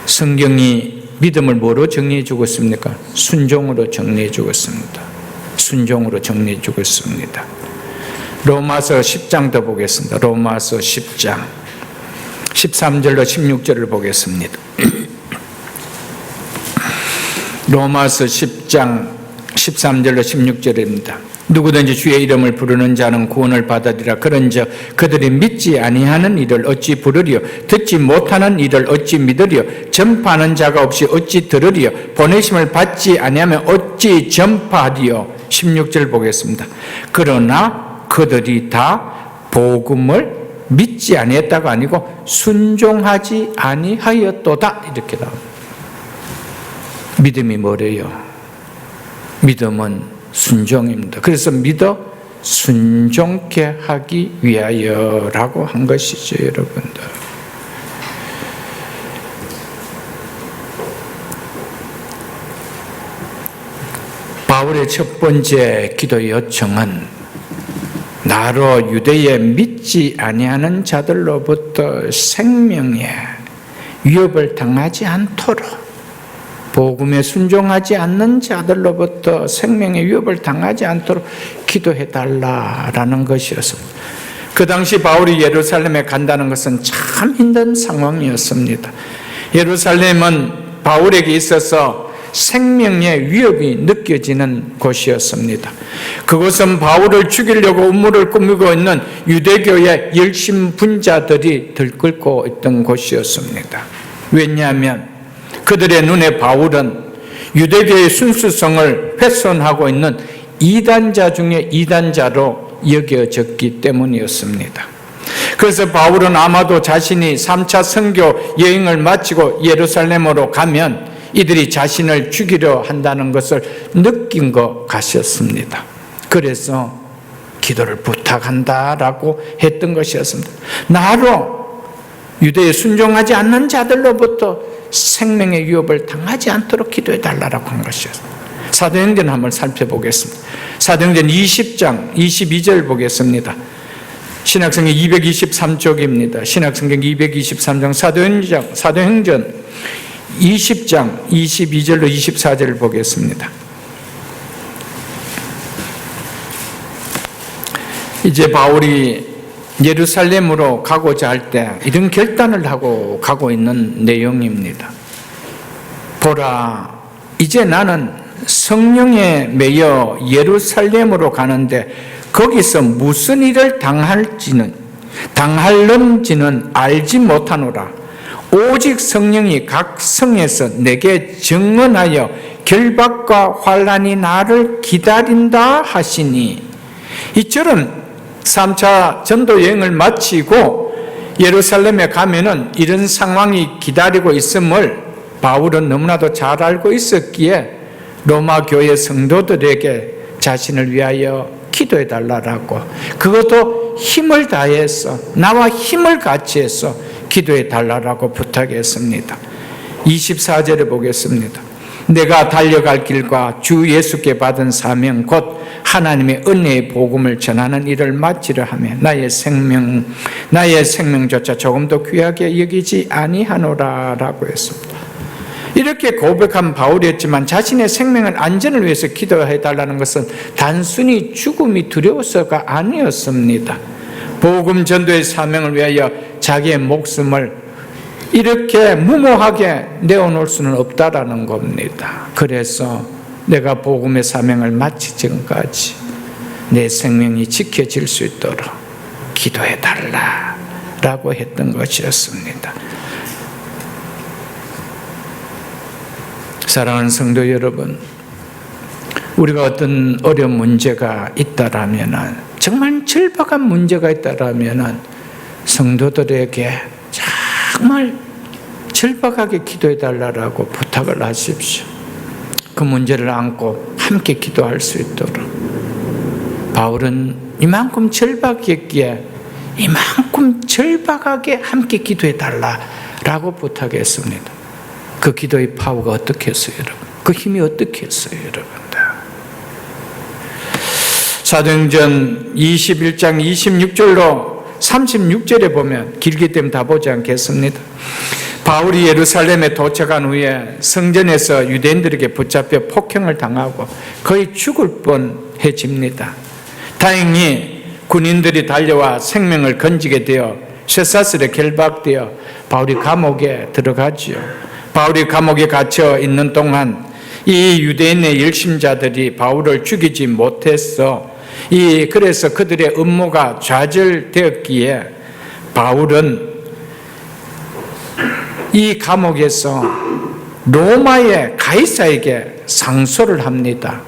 성경이 믿음을 뭐로 정리해 주고 있습니까? 순종으로 정리해 주고 있습니다. 순종으로 정리해 주고 있습니다. 로마서 10장 더 보겠습니다. 로마서 10장 13절로 16절을 보겠습니다. 로마서 10장 13절로 16절입니다. 누구든지 주의 이름을 부르는 자는 구원을 받으리라. 그런즉 그들이 믿지 아니하는 이를 어찌 부르리요? 듣지 못하는 이를 어찌 믿으리요? 전파하는 자가 없이 어찌 들으리요? 보내심을 받지 아니하면 어찌 전파하리요? 16절 보겠습니다. 그러나 그들이 다 복음을 믿지 아니했다가 아니고 순종하지 아니하였도다, 이렇게 나옵니다. 믿음이 뭐래요? 믿음은 순종입니다. 그래서 믿어 순종케 하기 위하여라고 한 것이죠, 여러분들. 바울의 첫 번째 기도 요청은 나로 유대에 믿지 아니하는 자들로부터 생명에 위협을 당하지 않도록, 복음에 순종하지 않는 자들로부터 생명의 위협을 당하지 않도록 기도해달라라는 것이었습니다. 그 당시 바울이 예루살렘에 간다는 것은 참 힘든 상황이었습니다. 예루살렘은 바울에게 있어서 생명의 위협이 느껴지는 곳이었습니다. 그곳은 바울을 죽이려고 음모를 꾸미고 있는 유대교의 열심분자들이 들끓고 있던 곳이었습니다. 왜냐하면 그들의 눈에 바울은 유대교의 순수성을 훼손하고 있는 이단자 중에 이단자로 여겨졌기 때문이었습니다. 그래서 바울은 아마도 자신이 3차 선교 여행을 마치고 예루살렘으로 가면 이들이 자신을 죽이려 한다는 것을 느낀 것 같았습니다. 그래서 기도를 부탁한다라고 했던 것이었습니다. 나로 유대에 순종하지 않는 자들로부터 생명의 위협을 당하지 않도록 기도해 달라고 한 것이었습니다. 사도행전 한번 살펴보겠습니다. 사도행전 20장 22절 보겠습니다. 신약성경 223쪽입니다. 신약성경 223장 사도행전 20장 22절로 24절을 보겠습니다. 이제 바울이 예루살렘으로 가고자 할 때 이런 결단을 하고 가고 있는 내용입니다. 보라, 이제 나는 성령에 매여 예루살렘으로 가는데 거기서 무슨 일을 당할는지는 알지 못하노라. 오직 성령이 각 성에서 내게 증언하여 결박과 환난이 나를 기다린다 하시니, 이처럼 3차 전도 여행을 마치고 예루살렘에 가면은 이런 상황이 기다리고 있음을 바울은 너무나도 잘 알고 있었기에 로마 교회 성도들에게 자신을 위하여 기도해 달라고, 그것도 힘을 다해서 나와 힘을 같이 해서 기도해 달라고 부탁했습니다. 24절에 보겠습니다. 내가 달려갈 길과 주 예수께 받은 사명 곧 하나님의 은혜의 복음을 전하는 일을 마치려 하며 나의 생명조차 조금도 귀하게 여기지 아니하노라라고 했습니다. 이렇게 고백한 바울이었지만 자신의 생명의 안전을 위해서 기도해 달라는 것은 단순히 죽음이 두려워서가 아니었습니다. 복음 전도의 사명을 위하여 자기의 목숨을 이렇게 무모하게 내어놓을 수는 없다라는 겁니다. 그래서 내가 복음의 사명을 마치기 전까지 내 생명이 지켜질 수 있도록 기도해 달라라고 했던 것이었습니다. 사랑하는 성도 여러분, 우리가 어떤 어려운 문제가 있다라면, 정말 절박한 문제가 있다라면 성도들에게 정말 절박하게 기도해 달라고 부탁을 하십시오. 그 문제를 안고 함께 기도할 수 있도록. 바울은 이만큼 절박했기에 이만큼 절박하게 함께 기도해 달라고 부탁했습니다. 그 기도의 파워가 어떻게 했어요, 여러분? 그 힘이 어떻게 했어요, 여러분들? 사도행전 21장 26절로 36절에 보면, 길기 때문에 다 보지 않겠습니다. 바울이 예루살렘에 도착한 후에 성전에서 유대인들에게 붙잡혀 폭행을 당하고 거의 죽을 뻔해집니다. 다행히 군인들이 달려와 생명을 건지게 되어 쇠사슬에 결박되어 바울이 감옥에 들어가지요. 바울이 감옥에 갇혀 있는 동안 이 유대인의 열심자들이 바울을 죽이지 못했어. 그래서 그들의 음모가 좌절되었기에 바울은 이 감옥에서 로마의 가이사에게 상소를 합니다.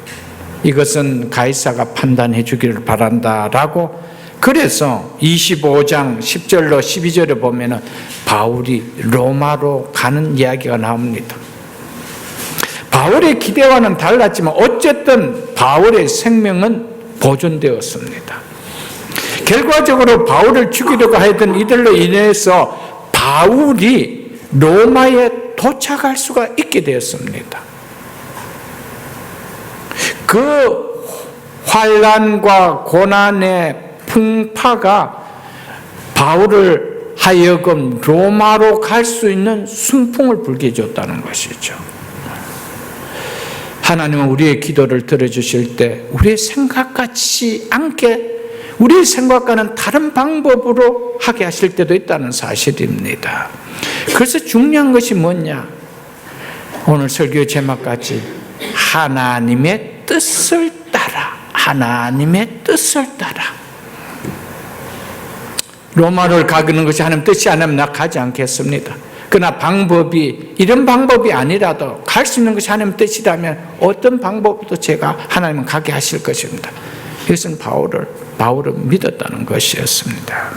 이것은 가이사가 판단해 주기를 바란다라고. 그래서 25장 10절로 12절에 보면은 바울이 로마로 가는 이야기가 나옵니다. 바울의 기대와는 달랐지만 어쨌든 바울의 생명은 보존되었습니다. 결과적으로 바울을 죽이려고 하던 이들로 인해서 바울이 로마에 도착할 수가 있게 되었습니다. 그 환난과 고난의 풍파가 바울을 하여금 로마로 갈 수 있는 순풍을 불게 해줬다는 것이죠. 하나님은 우리의 기도를 들어주실 때 우리의 생각같이 않게, 우리의 생각과는 다른 방법으로 하게 하실 때도 있다는 사실입니다. 그래서 중요한 것이 뭐냐? 오늘 설교 제목같이 하나님의 뜻을 따라, 하나님의 뜻을 따라. 로마를 가는 것이 하나님 뜻이 아니면 나 가지 않겠습니다. 그러나 방법이 이런 방법이 아니라도 갈 수 있는 것이 하나님 뜻이라면 어떤 방법도 제가 하나님은 가게 하실 것입니다. 이것은 바울을 믿었다는 것이었습니다.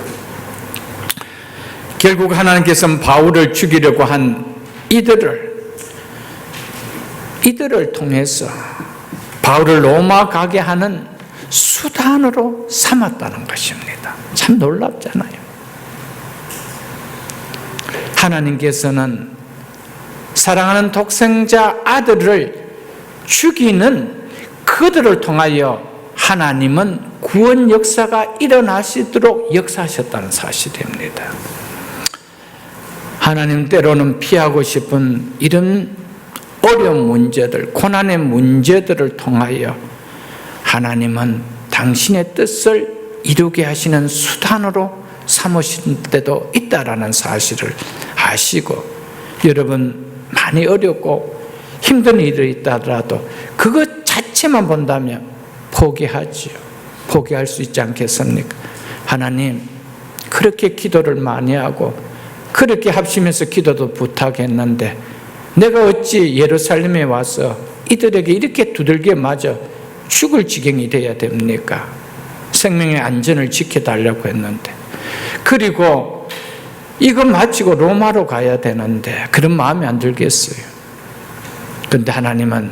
결국 하나님께서는 바울을 죽이려고 한 이들을 통해서 바울을 로마 가게 하는 수단으로 삼았다는 것입니다. 참 놀랍잖아요. 하나님께서는 사랑하는 독생자 아들을 죽이는 그들을 통하여 하나님은 구원 역사가 일어나시도록 역사하셨다는 사실입니다. 하나님 때로는 피하고 싶은 이런 어려운 문제들, 고난의 문제들을 통하여 하나님은 당신의 뜻을 이루게 하시는 수단으로 삼으신 때도 있다라는 사실을 아시고, 여러분 많이 어렵고 힘든 일이 있다더라도 그것 자체만 본다면 포기하지요. 포기할 수 있지 않겠습니까? 하나님, 그렇게 기도를 많이 하고 그렇게 합심해서 기도도 부탁했는데 내가 어찌 예루살렘에 와서 이들에게 이렇게 두들겨 맞아 죽을 지경이 돼야 됩니까? 생명의 안전을 지켜달라고 했는데, 그리고 이거 마치고 로마로 가야 되는데 그런 마음이 안 들겠어요. 그런데 하나님은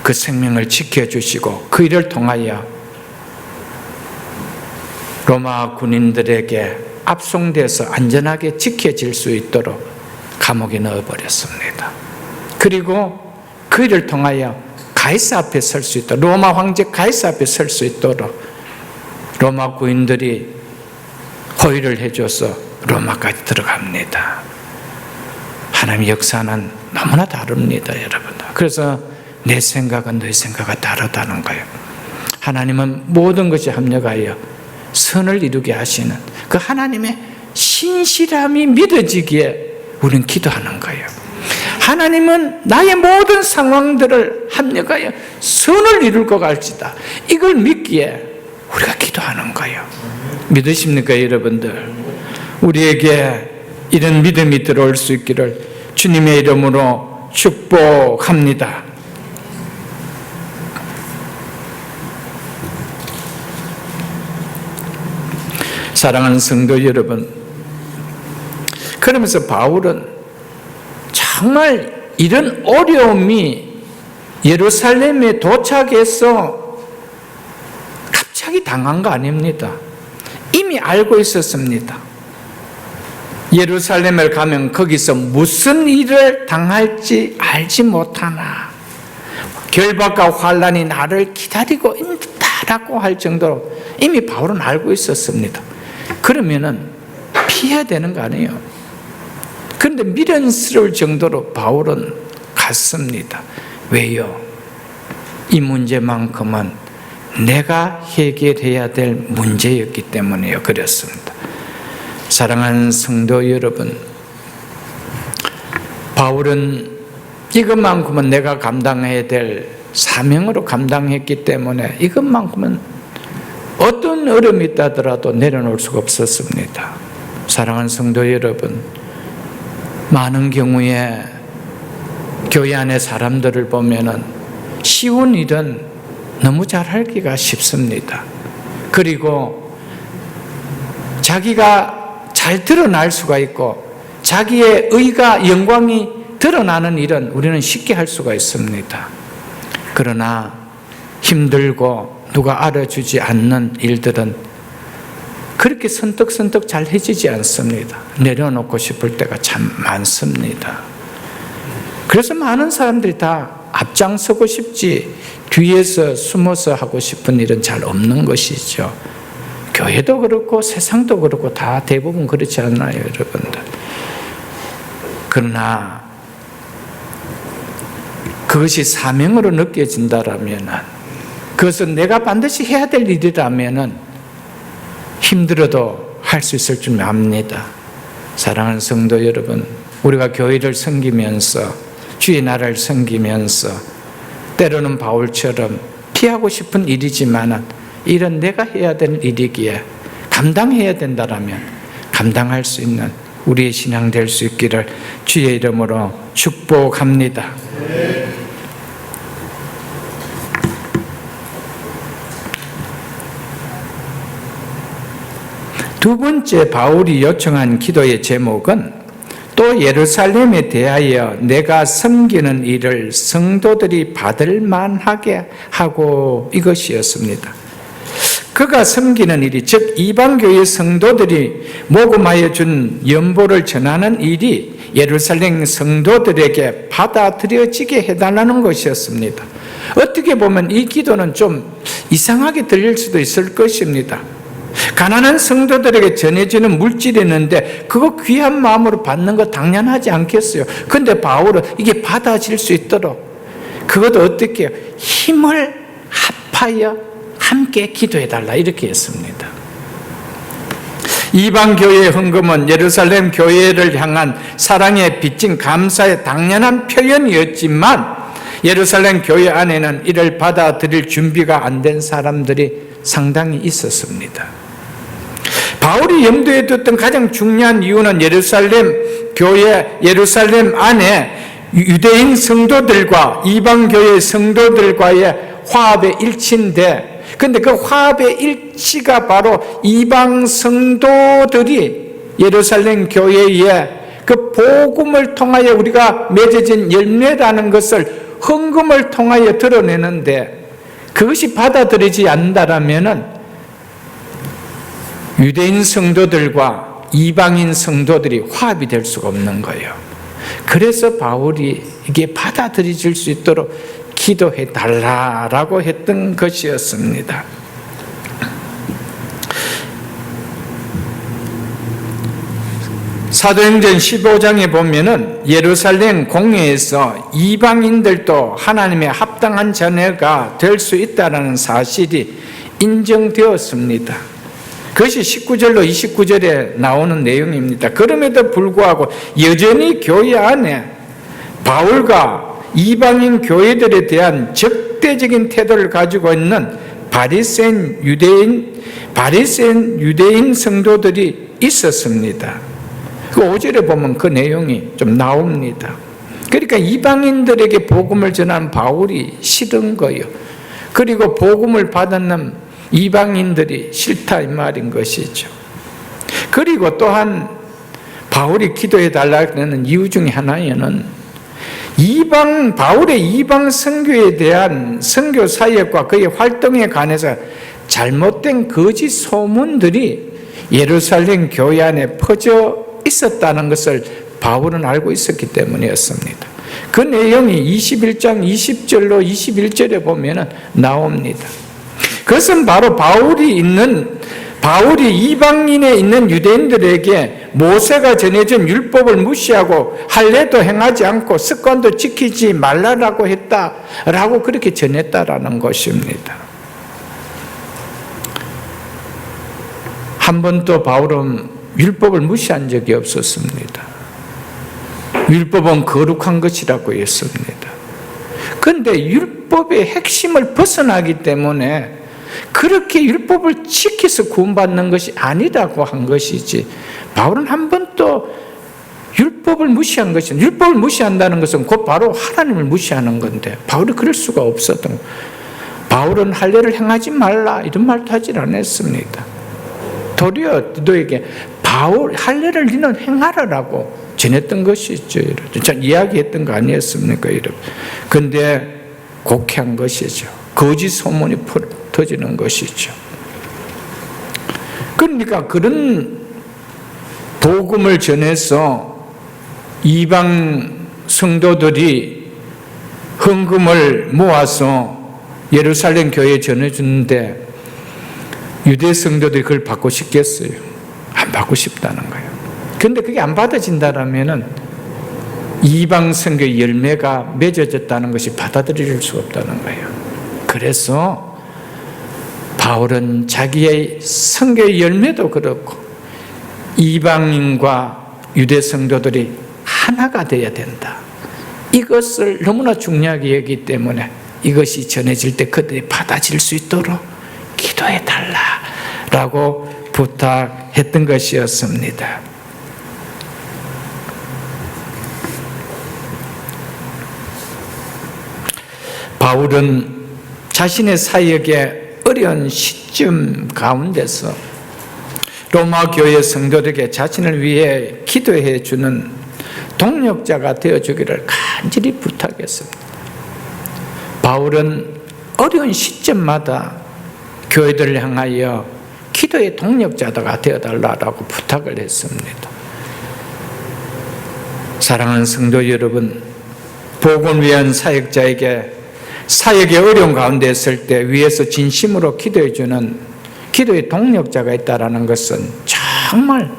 그 생명을 지켜주시고 그 일을 통하여 로마 군인들에게 압송돼서 안전하게 지켜질 수 있도록 감옥에 넣어버렸습니다. 그리고 그 일을 통하여 가이사 앞에 설 수 있도록, 로마 황제 가이사 앞에 설 수 있도록 로마 군인들이 호의를 해줘서 로마까지 들어갑니다. 하나님의 역사는 너무나 다릅니다, 여러분. 그래서 내 생각은 너의 생각과 다르다는 거예요. 하나님은 모든 것이 합력하여 선을 이루게 하시는 그 하나님의 신실함이 믿어지기에 우리는 기도하는 거예요. 하나님은 나의 모든 상황들을 합력하여 선을 이룰 것 같지다, 이걸 믿기에 우리가 기도하는 거예요. 믿으십니까, 여러분들? 우리에게 이런 믿음이 들어올 수 있기를 주님의 이름으로 축복합니다. 사랑하는 성도 여러분, 그러면서 바울은 정말 이런 어려움이 예루살렘에 도착해서 갑자기 당한 거 아닙니다. 이미 알고 있었습니다. 예루살렘을 가면 거기서 무슨 일을 당할지 알지 못하나 결박과 환난이 나를 기다리고 있다라고 할 정도로 이미 바울은 알고 있었습니다. 그러면은 피해야 되는 거 아니에요. 그런데 미련스러울 정도로 바울은 갔습니다. 왜요? 이 문제만큼은 내가 해결해야 될 문제였기 때문에요. 그랬습니다. 사랑하는 성도 여러분, 바울은 이것만큼은 내가 감당해야 될 사명으로 감당했기 때문에 이것만큼은 어떤 어려움이 있다더라도 내려놓을 수가 없었습니다. 사랑하는 성도 여러분, 많은 경우에 교회 안에 사람들을 보면은 쉬운 일은 너무 잘하기가 쉽습니다. 그리고 자기가 잘 드러날 수가 있고 자기의 의가 영광이 드러나는 일은 우리는 쉽게 할 수가 있습니다. 그러나 힘들고 누가 알아주지 않는 일들은 그렇게 선떡선떡 잘 해지지 않습니다. 내려놓고 싶을 때가 참 많습니다. 그래서 많은 사람들이 다 앞장서고 싶지 뒤에서 숨어서 하고 싶은 일은 잘 없는 것이죠. 교회도 그렇고 세상도 그렇고 다 대부분 그렇지 않나요, 여러분들? 그러나 그것이 사명으로 느껴진다라면, 그것은 내가 반드시 해야 될 일이라면 힘들어도 할 수 있을 줄 압니다. 사랑하는 성도 여러분, 우리가 교회를 섬기면서 주의 나라를 섬기면서 때로는 바울처럼 피하고 싶은 일이지만 이런 내가 해야 되는 일이기에 감당해야 된다라면 감당할 수 있는 우리의 신앙 될 수 있기를 주의 이름으로 축복합니다. 두 번째 바울이 요청한 기도의 제목은 또 예루살렘에 대하여 내가 섬기는 일을 성도들이 받을 만하게 하고 이것이었습니다. 그가 섬기는 일이, 즉 이방교회 성도들이 모금하여 준 연보를 전하는 일이 예루살렘 성도들에게 받아들여지게 해달라는 것이었습니다. 어떻게 보면 이 기도는 좀 이상하게 들릴 수도 있을 것입니다. 가난한 성도들에게 전해지는 물질이 있는데 그거 귀한 마음으로 받는 거 당연하지 않겠어요? 근데 바울은 이게 받아질 수 있도록 그것도 어떻게 해요? 힘을 합하여 함께 기도해달라 이렇게 했습니다. 이방교회의 헌금은 예루살렘 교회를 향한 사랑에 빚진 감사의 당연한 표현이었지만 예루살렘 교회 안에는 이를 받아들일 준비가 안 된 사람들이 상당히 있었습니다. 바울이 염두에 뒀던 가장 중요한 이유는 예루살렘 교회, 예루살렘 안에 유대인 성도들과 이방교회 성도들과의 화합의 일치인데, 근데 그 화합의 일치가 바로 이방 성도들이 예루살렘 교회에 그 복음을 통하여 우리가 맺어진 열매라는 것을 헌금을 통하여 드러내는데, 그것이 받아들이지 않는다라면은 유대인 성도들과 이방인 성도들이 화합이 될 수가 없는 거예요. 그래서 바울이 이게 받아들여질 수 있도록 기도해 달라라고 했던 것이었습니다. 사도행전 15장에 보면은 예루살렘 공회에서 이방인들도 하나님의 합당한 자녀가 될 수 있다는 사실이 인정되었습니다. 그것이 19절로 29절에 나오는 내용입니다. 그럼에도 불구하고 여전히 교회 안에 바울과 이방인 교회들에 대한 적대적인 태도를 가지고 있는 바리새인 유대인 성도들이 있었습니다. 그 5절에 보면 그 내용이 좀 나옵니다. 그러니까 이방인들에게 복음을 전한 바울이 싫은 거예요. 그리고 복음을 받는 이방인들이 싫다 이 말인 것이죠. 그리고 또한 바울이 기도해 달라는 이유 중에 하나에는 바울의 이방 선교에 대한 선교 사역과 그의 활동에 관해서 잘못된 거짓 소문들이 예루살렘 교회 안에 퍼져 있었다는 것을 바울은 알고 있었기 때문이었습니다. 그 내용이 21장 20절로 21절에 보면 나옵니다. 그것은 바로 바울이 이방인에 있는 유대인들에게 모세가 전해준 율법을 무시하고 할례도 행하지 않고 습관도 지키지 말라라고 했다라고 그렇게 전했다라는 것입니다. 한 번도 바울은 율법을 무시한 적이 없었습니다. 율법은 거룩한 것이라고 했습니다. 그런데 율법의 핵심을 벗어나기 때문에 그렇게 율법을 지켜서 구원받는 것이 아니라고 한 것이지, 바울은 한 번도 율법을 무시한 것이, 율법을 무시한다는 것은 곧 바로 하나님을 무시하는 건데 바울이 그럴 수가 없었던 거예요. 바울은 할례를 행하지 말라 이런 말도 하지 않았습니다. 도리어 너에게 할례를 너는 행하라라고 전했던 것이죠. 전 이야기했던 거 아니었습니까? 그런데 곡해한 것이죠. 거짓 소문이 터지는 것이죠. 그러니까 그런 복음을 전해서 이방 성도들이 헌금을 모아서 예루살렘 교회에 전해주는데 유대 성도들이 그걸 받고 싶겠어요? 안 받고 싶다는 거예요. 그런데 그게 안 받아진다라면은 이방 선교의 열매가 맺어졌다는 것이 받아들일 수 없다는 거예요. 그래서 바울은 자기의 선교의 열매도 그렇고 이방인과 유대 성도들이 하나가 되어야 된다. 이것을 너무나 중요하게 여기기 때문에 이것이 전해질 때 그들이 받아질 수 있도록 기도해 달라라고 부탁했던 것이었습니다. 바울은 자신의 사역의 어려운 시점 가운데서 로마 교회 성도들에게 자신을 위해 기도해 주는 동력자가 되어주기를 간절히 부탁했습니다. 바울은 어려운 시점마다 교회들을 향하여 기도의 동력자가 되어달라고 부탁을 했습니다. 사랑하는 성도 여러분, 복음을 위한 사역자에게 사역의 어려운 가운데 있을 때 위에서 진심으로 기도해주는 기도의 동력자가 있다는 것은 정말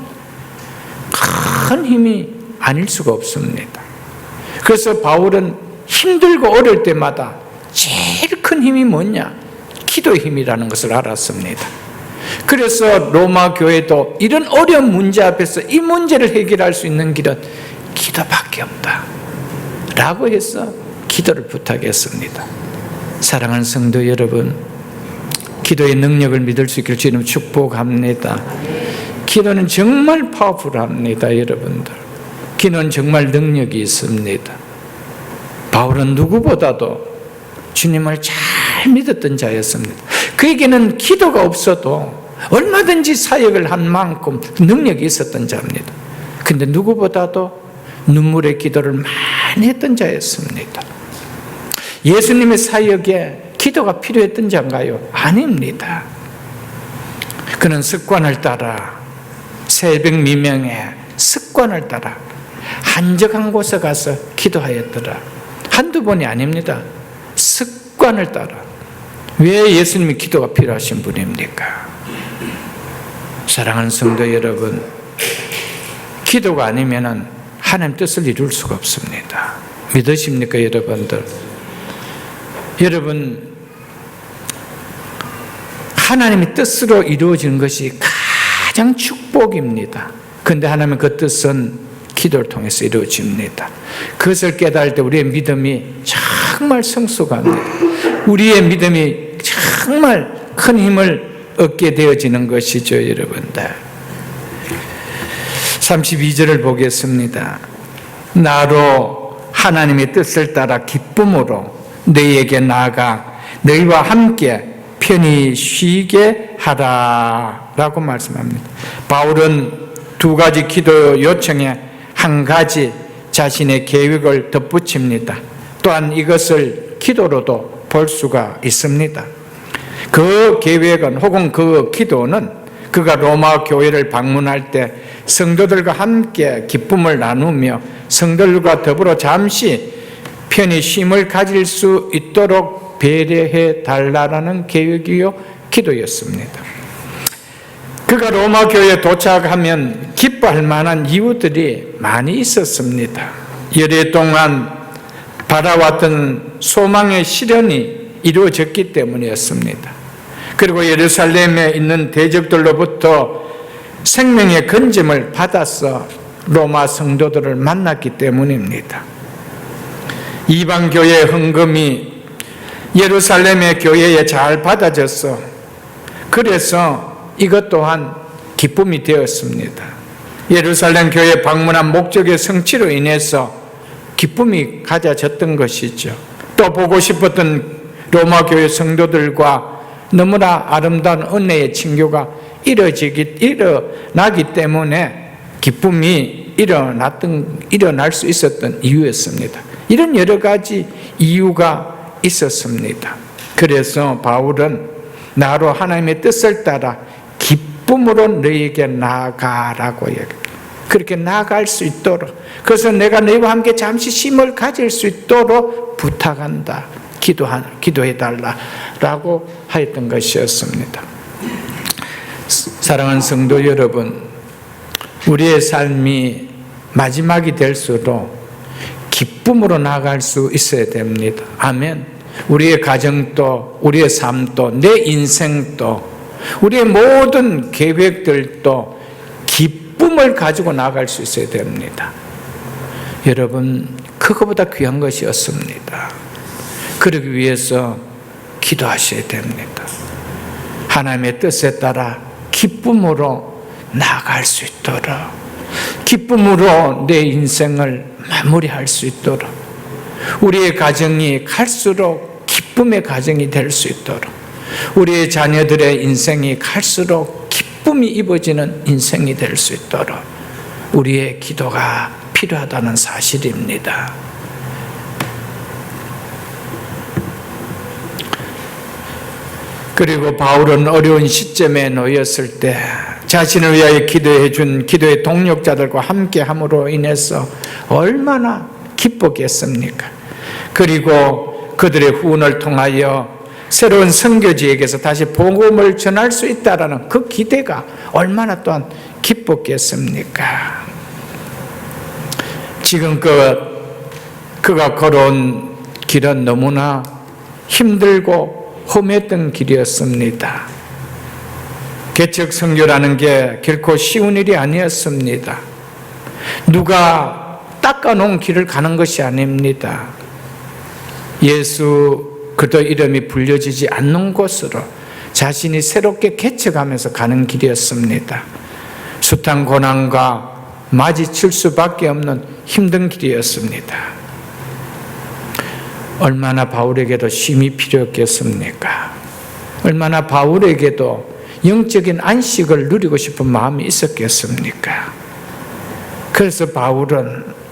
큰 힘이 아닐 수가 없습니다. 그래서 바울은 힘들고 어려울 때마다 제일 큰 힘이 뭐냐? 기도의 힘이라는 것을 알았습니다. 그래서 로마 교회도 이런 어려운 문제 앞에서 이 문제를 해결할 수 있는 길은 기도밖에 없다 라고 해서 기도를 부탁했습니다. 사랑하는 성도 여러분, 기도의 능력을 믿을 수 있기를 주님 축복합니다. 기도는 정말 파워풀합니다. 여러분들, 기도는 정말 능력이 있습니다. 바울은 누구보다도 주님을 잘 믿었던 자였습니다. 그에게는 기도가 없어도 얼마든지 사역을 한 만큼 능력이 있었던 자입니다. 근데 누구보다도 눈물의 기도를 많이 했던 자였습니다. 예수님의 사역에 기도가 필요했던 자인가요? 아닙니다. 그는 습관을 따라 새벽 미명에 습관을 따라 한적한 곳에 가서 기도하였더라. 한두 번이 아닙니다. 습관을 따라. 왜 예수님이 기도가 필요하신 분입니까? 사랑하는 성도 여러분, 기도가 아니면 하나님 뜻을 이룰 수가 없습니다. 믿으십니까, 여러분들? 여러분, 하나님의 뜻으로 이루어지는 것이 가장 축복입니다. 그런데 하나님의 그 뜻은 기도를 통해서 이루어집니다. 그것을 깨달을 때 우리의 믿음이 정말 성숙합니다. 우리의 믿음이 정말 큰 힘을 얻게 되어지는 것이죠, 여러분들. 32절을 보겠습니다. 나로 하나님의 뜻을 따라 기쁨으로 너희에게 나아가 너희와 함께 편히 쉬게 하라 라고 말씀합니다. 바울은 두 가지 기도 요청에 한 가지 자신의 계획을 덧붙입니다. 또한 이것을 기도로도 볼 수가 있습니다. 그 계획은 혹은 그 기도는 그가 로마 교회를 방문할 때 성도들과 함께 기쁨을 나누며 성도들과 더불어 잠시 편히 쉼을 가질 수 있도록 배려해 달라는 계획이요 기도였습니다. 그가 로마 교회에 도착하면 기뻐할 만한 이유들이 많이 있었습니다. 열흘 동안 바라왔던 소망의 실현이 이루어졌기 때문이었습니다. 그리고 예루살렘에 있는 대적들로부터 생명의 건짐을 받아서 로마 성도들을 만났기 때문입니다. 이방 교회의 헌금이 예루살렘의 교회에 잘 받아져서 그래서 이것 또한 기쁨이 되었습니다. 예루살렘 교회에 방문한 목적의 성취로 인해서 기쁨이 가져졌던 것이죠. 또 보고 싶었던 로마 교회 성도들과 너무나 아름다운 은혜의 친교가 일어나기 때문에 기쁨이 일어날 수 있었던 이유였습니다. 이런 여러 가지 이유가 있었습니다. 그래서 바울은 나로 하나님의 뜻을 따라 기쁨으로 너희에게 나아가라고 얘기합니다. 그렇게 나아갈 수 있도록, 그래서 내가 너희와 함께 잠시 쉼을 가질 수 있도록 부탁한다, 기도해달라라고 하였던 것이었습니다. 사랑하는 성도 여러분, 우리의 삶이 마지막이 될수록 기쁨으로 나아갈 수 있어야 됩니다. 아멘. 우리의 가정도, 우리의 삶도, 내 인생도, 우리의 모든 계획들도 기쁨을 가지고 나아갈 수 있어야 됩니다. 여러분, 그거보다 귀한 것이 없습니다. 그러기 위해서 기도하셔야 됩니다. 하나님의 뜻에 따라 기쁨으로 나아갈 수 있도록, 기쁨으로 내 인생을 마무리할 수 있도록, 우리의 가정이 갈수록 기쁨의 가정이 될 수 있도록, 우리의 자녀들의 인생이 갈수록 기쁨이 입어지는 인생이 될 수 있도록 우리의 기도가 필요하다는 사실입니다. 그리고 바울은 어려운 시점에 놓였을 때 자신을 위하여 기도해 준 기도의 동력자들과 함께 함으로 인해서 얼마나 기뻤겠습니까? 그리고 그들의 후원을 통하여 새로운 선교지에게서 다시 복음을 전할 수 있다라는 그 기대가 얼마나 또한 기뻤겠습니까? 지금껏 그가 걸어온 길은 너무나 힘들고 험했던 길이었습니다. 개척 선교라는 게 결코 쉬운 일이 아니었습니다. 누가 닦아놓은 길을 가는 것이 아닙니다. 예수 그도 이름이 불려지지 않는 곳으로 자신이 새롭게 개척하면서 가는 길이었습니다. 숱한 고난과 마주칠 수밖에 없는 힘든 길이었습니다. 얼마나 바울에게도 쉼이 필요했겠습니까? 얼마나 바울에게도 영적인 안식을 누리고 싶은 마음이 있었겠습니까? 그래서 바울은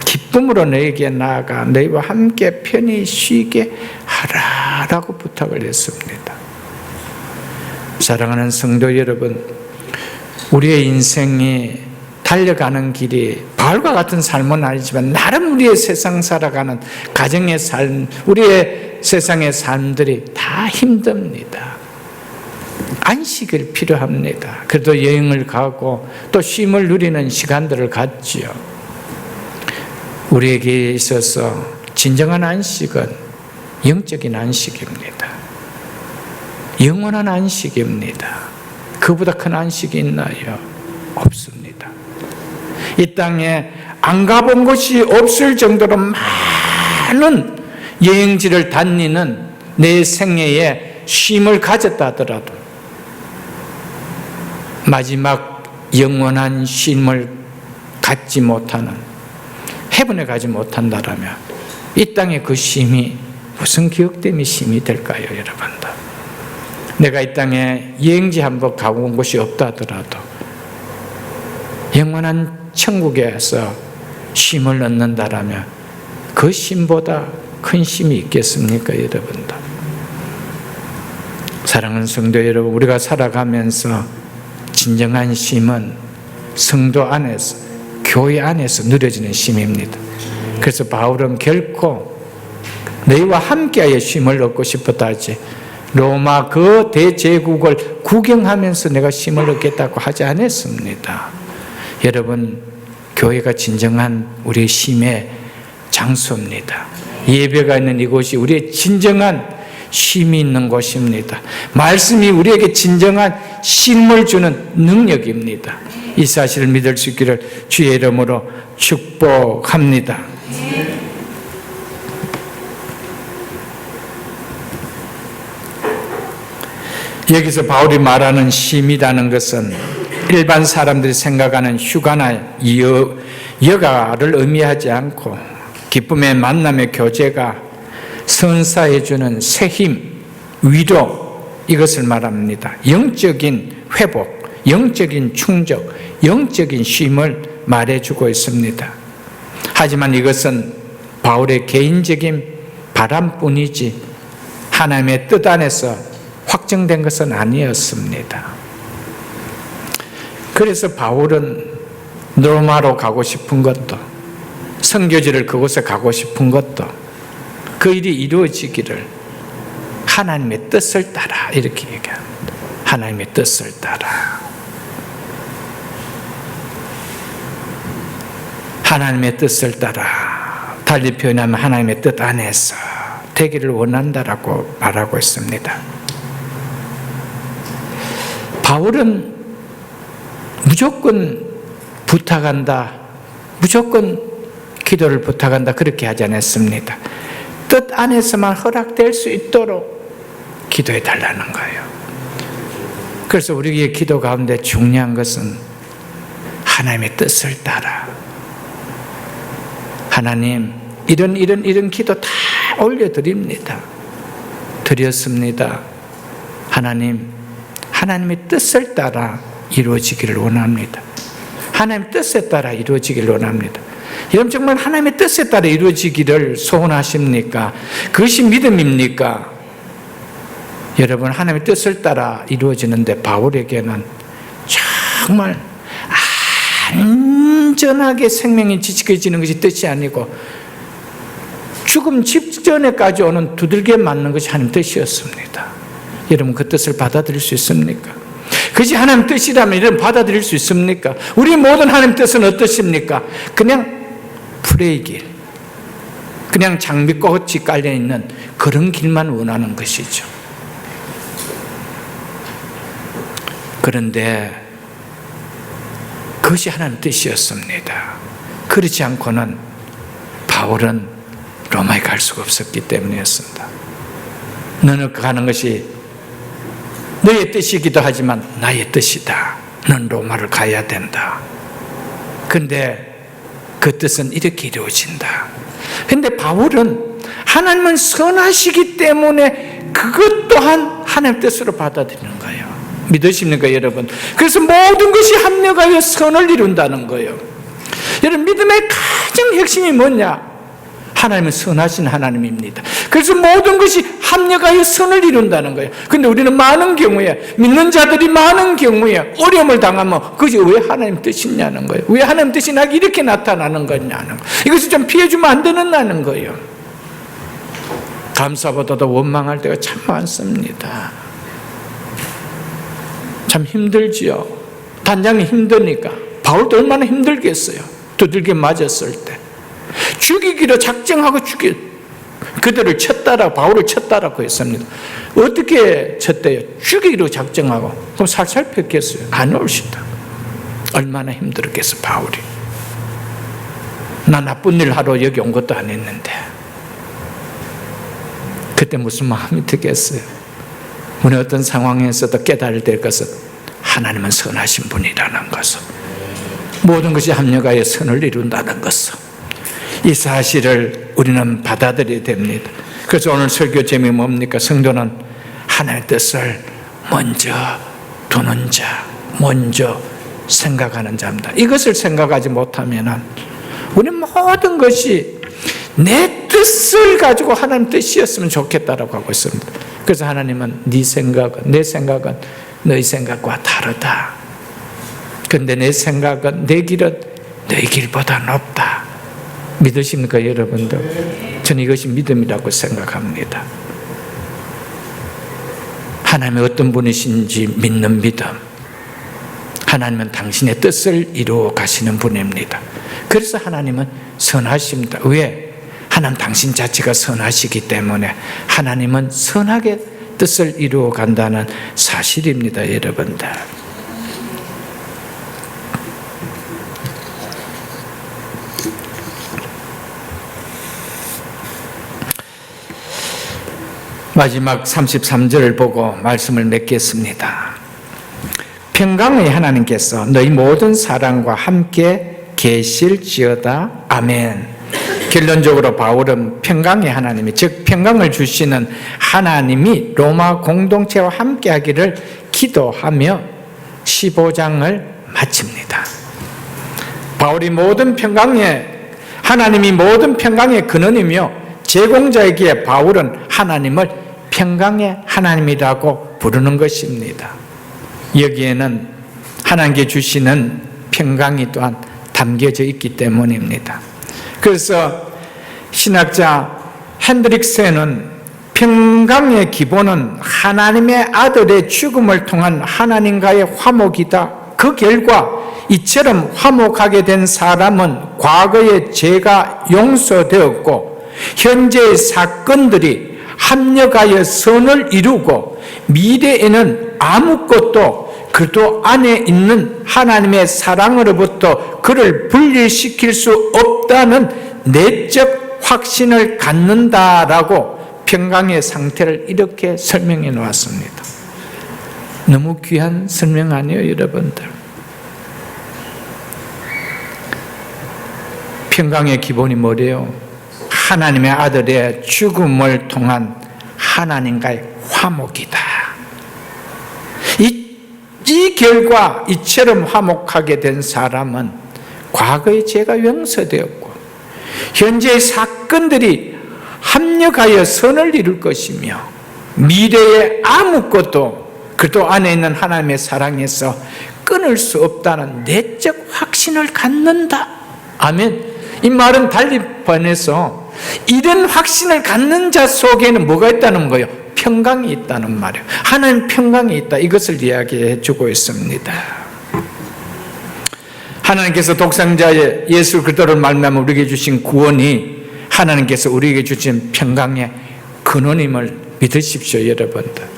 기쁨으로 너에게 나아가 너희와 함께 편히 쉬게 하라라고 부탁을 했습니다. 사랑하는 성도 여러분, 우리의 인생이 달려가는 길이 바울과 같은 삶은 아니지만 나름 우리의 세상 살아가는 가정의 삶, 우리의 세상의 삶들이 다 힘듭니다. 안식이 필요합니다. 그래도 여행을 가고 또 쉼을 누리는 시간들을 갖지요. 우리에게 있어서 진정한 안식은 영적인 안식입니다. 영원한 안식입니다. 그보다 큰 안식이 있나요? 없습니다. 이 땅에 안 가본 곳이 없을 정도로 많은 여행지를 다니는 내 생애에 쉼을 가졌다 하더라도 마지막 영원한 쉼을 갖지 못하는, 헤븐에 가지 못한다라면 이 땅의 그 쉼이 무슨 기억됨이 쉼이 될까요, 여러분들? 내가 이 땅에 여행지 한번 가본 곳이 없다 하더라도 영원한 천국에서 쉼을 얻는다라면 그 쉼보다 큰 쉼이 있겠습니까, 여러분들? 사랑하는 성도 여러분, 우리가 살아가면서 진정한 쉼은 성도 안에서, 교회 안에서 누려지는 쉼입니다. 그래서 바울은 결코 너희와 함께하여 쉼을 얻고 싶었다 하지 로마 그 대제국을 구경하면서 내가 쉼을 얻겠다고 하지 않았습니다. 여러분, 교회가 진정한 우리의 쉼의 장소입니다. 예배가 있는 이곳이 우리의 진정한 쉼이 있는 곳입니다. 말씀이 우리에게 진정한 쉼을 주는 능력입니다. 이 사실을 믿을 수 있기를 주의 이름으로 축복합니다. 여기서 바울이 말하는 쉼이라는 것은 일반 사람들이 생각하는 휴가나 여가를 의미하지 않고 기쁨의 만남의 교제가 선사해주는 새 힘, 위로, 이것을 말합니다. 영적인 회복, 영적인 충족, 영적인 쉼을 말해주고 있습니다. 하지만 이것은 바울의 개인적인 바람뿐이지 하나님의 뜻 안에서 확정된 것은 아니었습니다. 그래서 바울은 로마로 가고 싶은 것도, 선교지를 그곳에 가고 싶은 것도 그 일이 이루어지기를 하나님의 뜻을 따라, 이렇게 얘기합니다. 하나님의 뜻을 따라. 하나님의 뜻을 따라, 달리 표현하면 하나님의 뜻 안에서 되기를 원한다라고 말하고 있습니다. 바울은 무조건 부탁한다, 무조건 기도를 부탁한다, 그렇게 하지 않았습니다. 뜻 안에서만 허락될 수 있도록 기도해 달라는 거예요. 그래서 우리의 기도 가운데 중요한 것은 하나님의 뜻을 따라, 하나님 이런 기도 다 올려드립니다. 드렸습니다. 하나님, 하나님의 뜻을 따라 이루어지기를 원합니다. 하나님의 뜻에 따라 이루어지기를 원합니다. 여러분 정말 하나님의 뜻에 따라 이루어지기를 소원하십니까? 그것이 믿음입니까? 여러분 하나님의 뜻을 따라 이루어지는데 바울에게는 정말 안전하게 생명이 지켜지는 것이 뜻이 아니고 죽음 직전에까지 오는 두들겨 맞는 것이 하나님 뜻이었습니다. 여러분 그 뜻을 받아들일 수 있습니까? 그것이 하나님 뜻이라면 여러분 받아들일 수 있습니까? 우리 모든 하나님 뜻은 어떠십니까? 그냥 풀의 길, 그냥 장미꽃이 깔려있는 그런 길만 원하는 것이죠. 그런데 그것이 하나님 뜻이었습니다. 그렇지 않고는 바울은 로마에 갈 수가 없었기 때문이었습니다. 너는 가는 것이 너의 뜻이기도 하지만 나의 뜻이다. 넌 로마를 가야 된다. 그런데 그 뜻은 이렇게 이루어진다. 그런데 바울은 하나님은 선하시기 때문에 그것 또한 하나님의 뜻으로 받아들이는 거예요. 믿으십니까 여러분? 그래서 모든 것이 합력하여 선을 이룬다는 거예요. 여러분 믿음의 가장 핵심이 뭐냐? 하나님은 선하신 하나님입니다. 그래서 모든 것이 합력하여 선을 이룬다는 거예요. 그런데 우리는 많은 경우에, 믿는 자들이 많은 경우에 어려움을 당하면 그것이 왜 하나님 뜻이냐는 거예요. 왜 하나님 뜻이 나게 이렇게 나타나는 거냐는 거예요. 이것을 좀 피해주면 안 되는 거예요. 감사보다도 원망할 때가 참 많습니다. 참 힘들지요. 단장이 힘드니까. 바울도 얼마나 힘들겠어요. 두들겨 맞았을 때. 죽이기로 작정하고 그들을 쳤다라고, 바울을 쳤다라고 했습니다. 어떻게 쳤대요? 죽이기로 작정하고. 그럼 살살 폈겠어요? 안 옳시다. 얼마나 힘들었겠어 바울이. 나 나쁜 일 하러 여기 온 것도 안 했는데. 그때 무슨 마음이 들겠어요? 우리 어떤 상황에서도 깨달을 될 것은 하나님은 선하신 분이라는 것을, 모든 것이 합력하여 선을 이룬다는 것을, 이 사실을 우리는 받아들여야 됩니다. 그래서 오늘 설교 제목이 뭡니까? 성도는 하나님의 뜻을 먼저 두는 자, 먼저 생각하는 자입니다. 이것을 생각하지 못하면 우리 모든 것이 내 뜻을 가지고 하나님 뜻이었으면 좋겠다라고 하고 있습니다. 그래서 하나님은 네 생각은, 내 생각은 너희 생각과 다르다. 그런데 내 생각은, 내 길은 너희 길보다 높다. 믿으십니까 여러분들? 저는 이것이 믿음이라고 생각합니다. 하나님이 어떤 분이신지 믿는 믿음. 하나님은 당신의 뜻을 이루어 가시는 분입니다. 그래서 하나님은 선하십니다. 왜? 하나님 당신 자체가 선하시기 때문에 하나님은 선하게 뜻을 이루어 간다는 사실입니다, 여러분들. 마지막 33절을 보고 말씀을 맺겠습니다. 평강의 하나님께서 너희 모든 사랑과 함께 계실지어다. 아멘. 결론적으로 바울은 평강의 하나님이, 즉 평강을 주시는 하나님이 로마 공동체와 함께 하기를 기도하며 15장을 마칩니다. 바울이 모든 평강의, 하나님이 모든 평강의 근원이며 제공자이기에 바울은 하나님을 평강의 하나님이라고 부르는 것입니다. 여기에는 하나님께 주시는 평강이 또한 담겨져 있기 때문입니다. 그래서 신학자 핸드릭센은 평강의 기본은 하나님의 아들의 죽음을 통한 하나님과의 화목이다. 그 결과 이처럼 화목하게 된 사람은 과거의 죄가 용서되었고 현재의 사건들이 합력하여 선을 이루고 미래에는 아무것도 그도 안에 있는 하나님의 사랑으로부터 그를 분리시킬 수 없다는 내적 확신을 갖는다라고 평강의 상태를 이렇게 설명해 놓았습니다. 너무 귀한 설명 아니에요, 여러분들? 평강의 기본이 뭐래요? 하나님의 아들의 죽음을 통한 하나님과의 화목이다. 이 결과 이처럼 화목하게 된 사람은 과거의 죄가 용서되었고 현재의 사건들이 합력하여 선을 이룰 것이며 미래에 아무것도 그도 안에 있는 하나님의 사랑에서 끊을 수 없다는 내적 확신을 갖는다. 아멘. 이 말은 달리 번해서 이런 확신을 갖는 자 속에는 뭐가 있다는 거예요? 평강이 있다는 말이에요. 하나님 평강이 있다. 이것을 이야기해 주고 있습니다. 하나님께서 독생자의 예수 그리스도를 말미암아 우리에게 주신 구원이 하나님께서 우리에게 주신 평강의 근원임을 믿으십시오, 여러분들.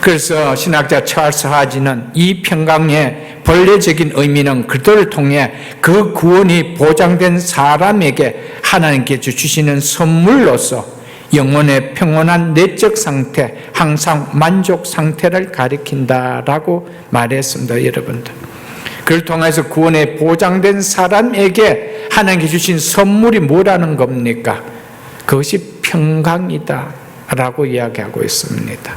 그래서 신학자 찰스 하지는 이 평강의 본래적인 의미는 그리스도를 통해 그 구원이 보장된 사람에게 하나님께서 주시는 선물로서 영혼의 평온한 내적 상태, 항상 만족 상태를 가리킨다라고 말했습니다, 여러분들. 그를 통해서 구원에 보장된 사람에게 하나님께 주신 선물이 뭐라는 겁니까? 그것이 평강이다 라고 이야기하고 있습니다.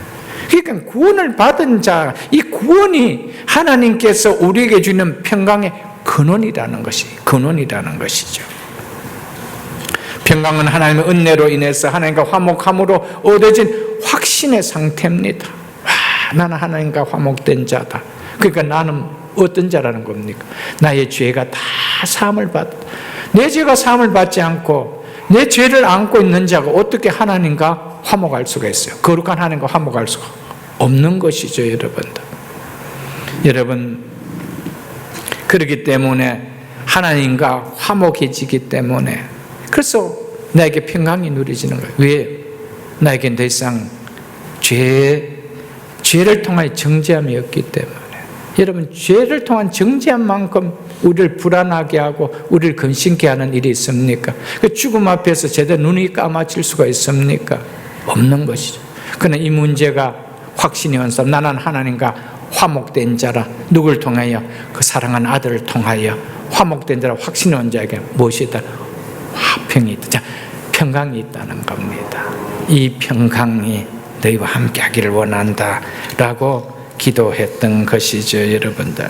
그러니까 구원을 받은 자, 이 구원이 하나님께서 우리에게 주는 평강의 근원이라는 것이죠. 평강은 하나님의 은혜로 인해서 하나님과 화목함으로 얻어진 확신의 상태입니다. 나는 하나님과 화목된 자다. 그러니까 나는 어떤 자라는 겁니까? 나의 죄가 다 사함을 받. 내 죄가 사함을 받지 않고 내 죄를 안고 있는 자가 어떻게 하나님과 화목할 수가 있어요? 거룩한 하나님과 화목할 수가 없는 것이죠, 여러분들. 여러분, 그렇기 때문에 하나님과 화목해지기 때문에 그래서 나에게 평강이 누려지는 거예요. 왜? 나에게 더 이상 죄를 통한 정죄함이 없기 때문에. 여러분, 죄를 통한 정죄한 만큼 우리를 불안하게 하고 우리를 근심케 하는 일이 있습니까? 그 죽음 앞에서 제대로 눈이 감아질 수가 있습니까? 없는 것이죠. 그러나 이 문제가 확신이 온 사람, 나는 하나님과 화목된 자라. 누굴 통하여? 그 사랑하는 아들을 통하여 화목된 자라. 확신이 온 자에게 무엇이다? 화평이 있다. 자, 평강이 있다는 겁니다. 이 평강이 너희와 함께 하기를 원한다 라고 기도했던 것이죠, 여러분들.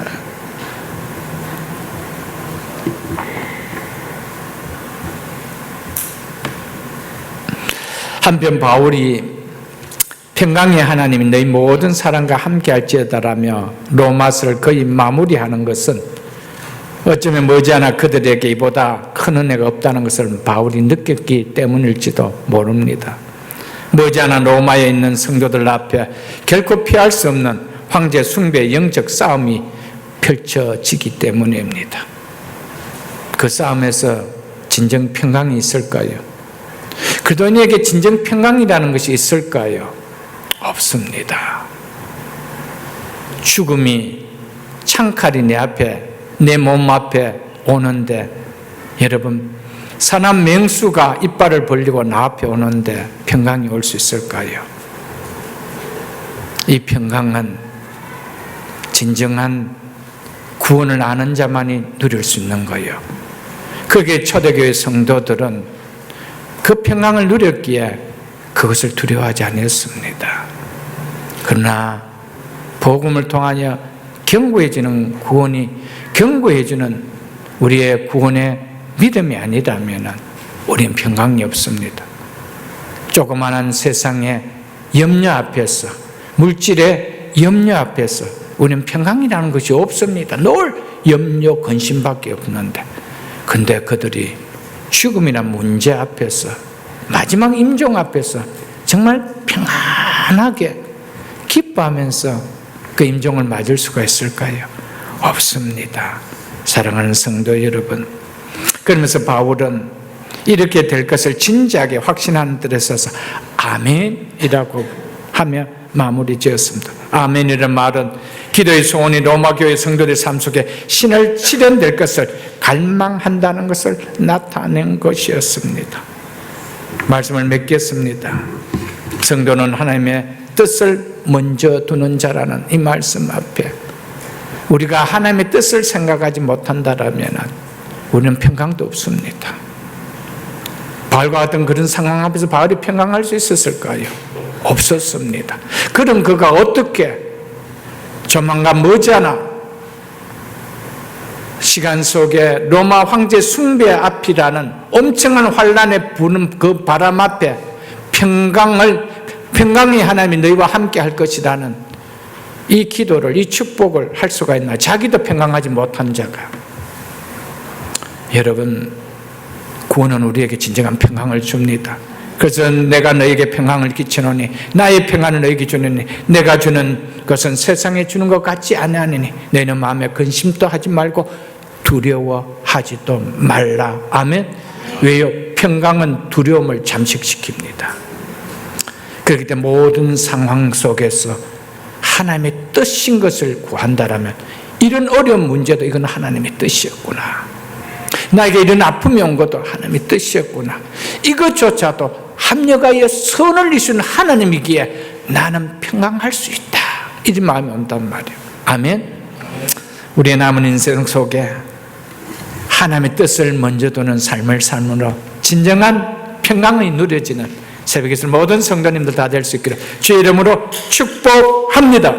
한편 바울이 평강의 하나님이 너희 모든 사람과 함께 할지어다라며 로마서를 거의 마무리하는 것은 어쩌면 머지않아 그들에게 이보다 큰 은혜가 없다는 것을 바울이 느꼈기 때문일지도 모릅니다. 머지않아 로마에 있는 성도들 앞에 결코 피할 수 없는 황제 숭배의 영적 싸움이 펼쳐지기 때문입니다. 그 싸움에서 진정 평강이 있을까요? 그들에게 진정 평강이라는 것이 있을까요? 없습니다. 죽음이 창칼이 내 앞에, 내 몸 앞에 오는데, 여러분, 사람 맹수가 이빨을 벌리고 나 앞에 오는데 평강이 올 수 있을까요? 이 평강은 진정한 구원을 아는 자만이 누릴 수 있는 거예요. 그게 초대교회 성도들은 그 평강을 누렸기에 그것을 두려워하지 않았습니다. 그러나 복음을 통하여 견고해지는 구원이, 견고해지는 우리의 구원의 믿음이 아니라면 우리는 평강이 없습니다. 조그마한 세상의 염려 앞에서, 물질의 염려 앞에서 우리는 평강이라는 것이 없습니다. 늘 염려, 근심밖에 없는데, 근데 그들이 죽음이나 문제 앞에서, 마지막 임종 앞에서 정말 평안하게 기뻐하면서 그 임종을 맞을 수가 있을까요? 없습니다. 사랑하는 성도 여러분, 그러면서 바울은 이렇게 될 것을 진지하게 확신하는 뜻에 있어서 아멘이라고 하며 마무리 지었습니다. 아멘이라는 말은 기도의 소원이 로마교회 성도들의 삶 속에 실현될 것을 갈망한다는 것을 나타낸 것이었습니다. 말씀을 맺겠습니다. 성도는 하나님의 뜻을 먼저 두는 자라는 이 말씀 앞에 우리가 하나님의 뜻을 생각하지 못한다면 우리는 평강도 없습니다. 바울과 같은 그런 상황 앞에서 바울이 평강할 수 있었을까요? 없었습니다. 그럼 그가 어떻게 조만간 머지않아 시간 속에 로마 황제 숭배 앞이라는 엄청난 환란에 부는 그 바람 앞에 평강이 하나님이 너희와 함께 할 것이라는 이 기도를, 이 축복을 할 수가 있나? 자기도 평강하지 못한 자가. 여러분, 구원은 우리에게 진정한 평강을 줍니다. 그래서 내가 너에게 평강을 끼치노니 나의 평안을 너에게 주노니 내가 주는 것은 세상에 주는 것 같지 아니하니 너희는 마음에 근심도 하지 말고 두려워하지도 말라. 아멘. 왜요? 평강은 두려움을 잠식시킵니다. 그렇기 때문에 모든 상황 속에서 하나님의 뜻인 것을 구한다라면 이런 어려운 문제도 이건 하나님의 뜻이었구나. 나에게 이런 아픔이 온 것도 하나님의 뜻이었구나. 이것조차도 합력하여 선을 이루는 하나님이기에 나는 평강할 수 있다. 이런 마음이 온단 말이에요. 아멘. 우리의 남은 인생 속에 하나님의 뜻을 먼저 두는 삶을 삶으로 진정한 평강이 누려지는 새벽에 있을 모든 성도님들 다 될 수 있기를 주의 이름으로 축복합니다.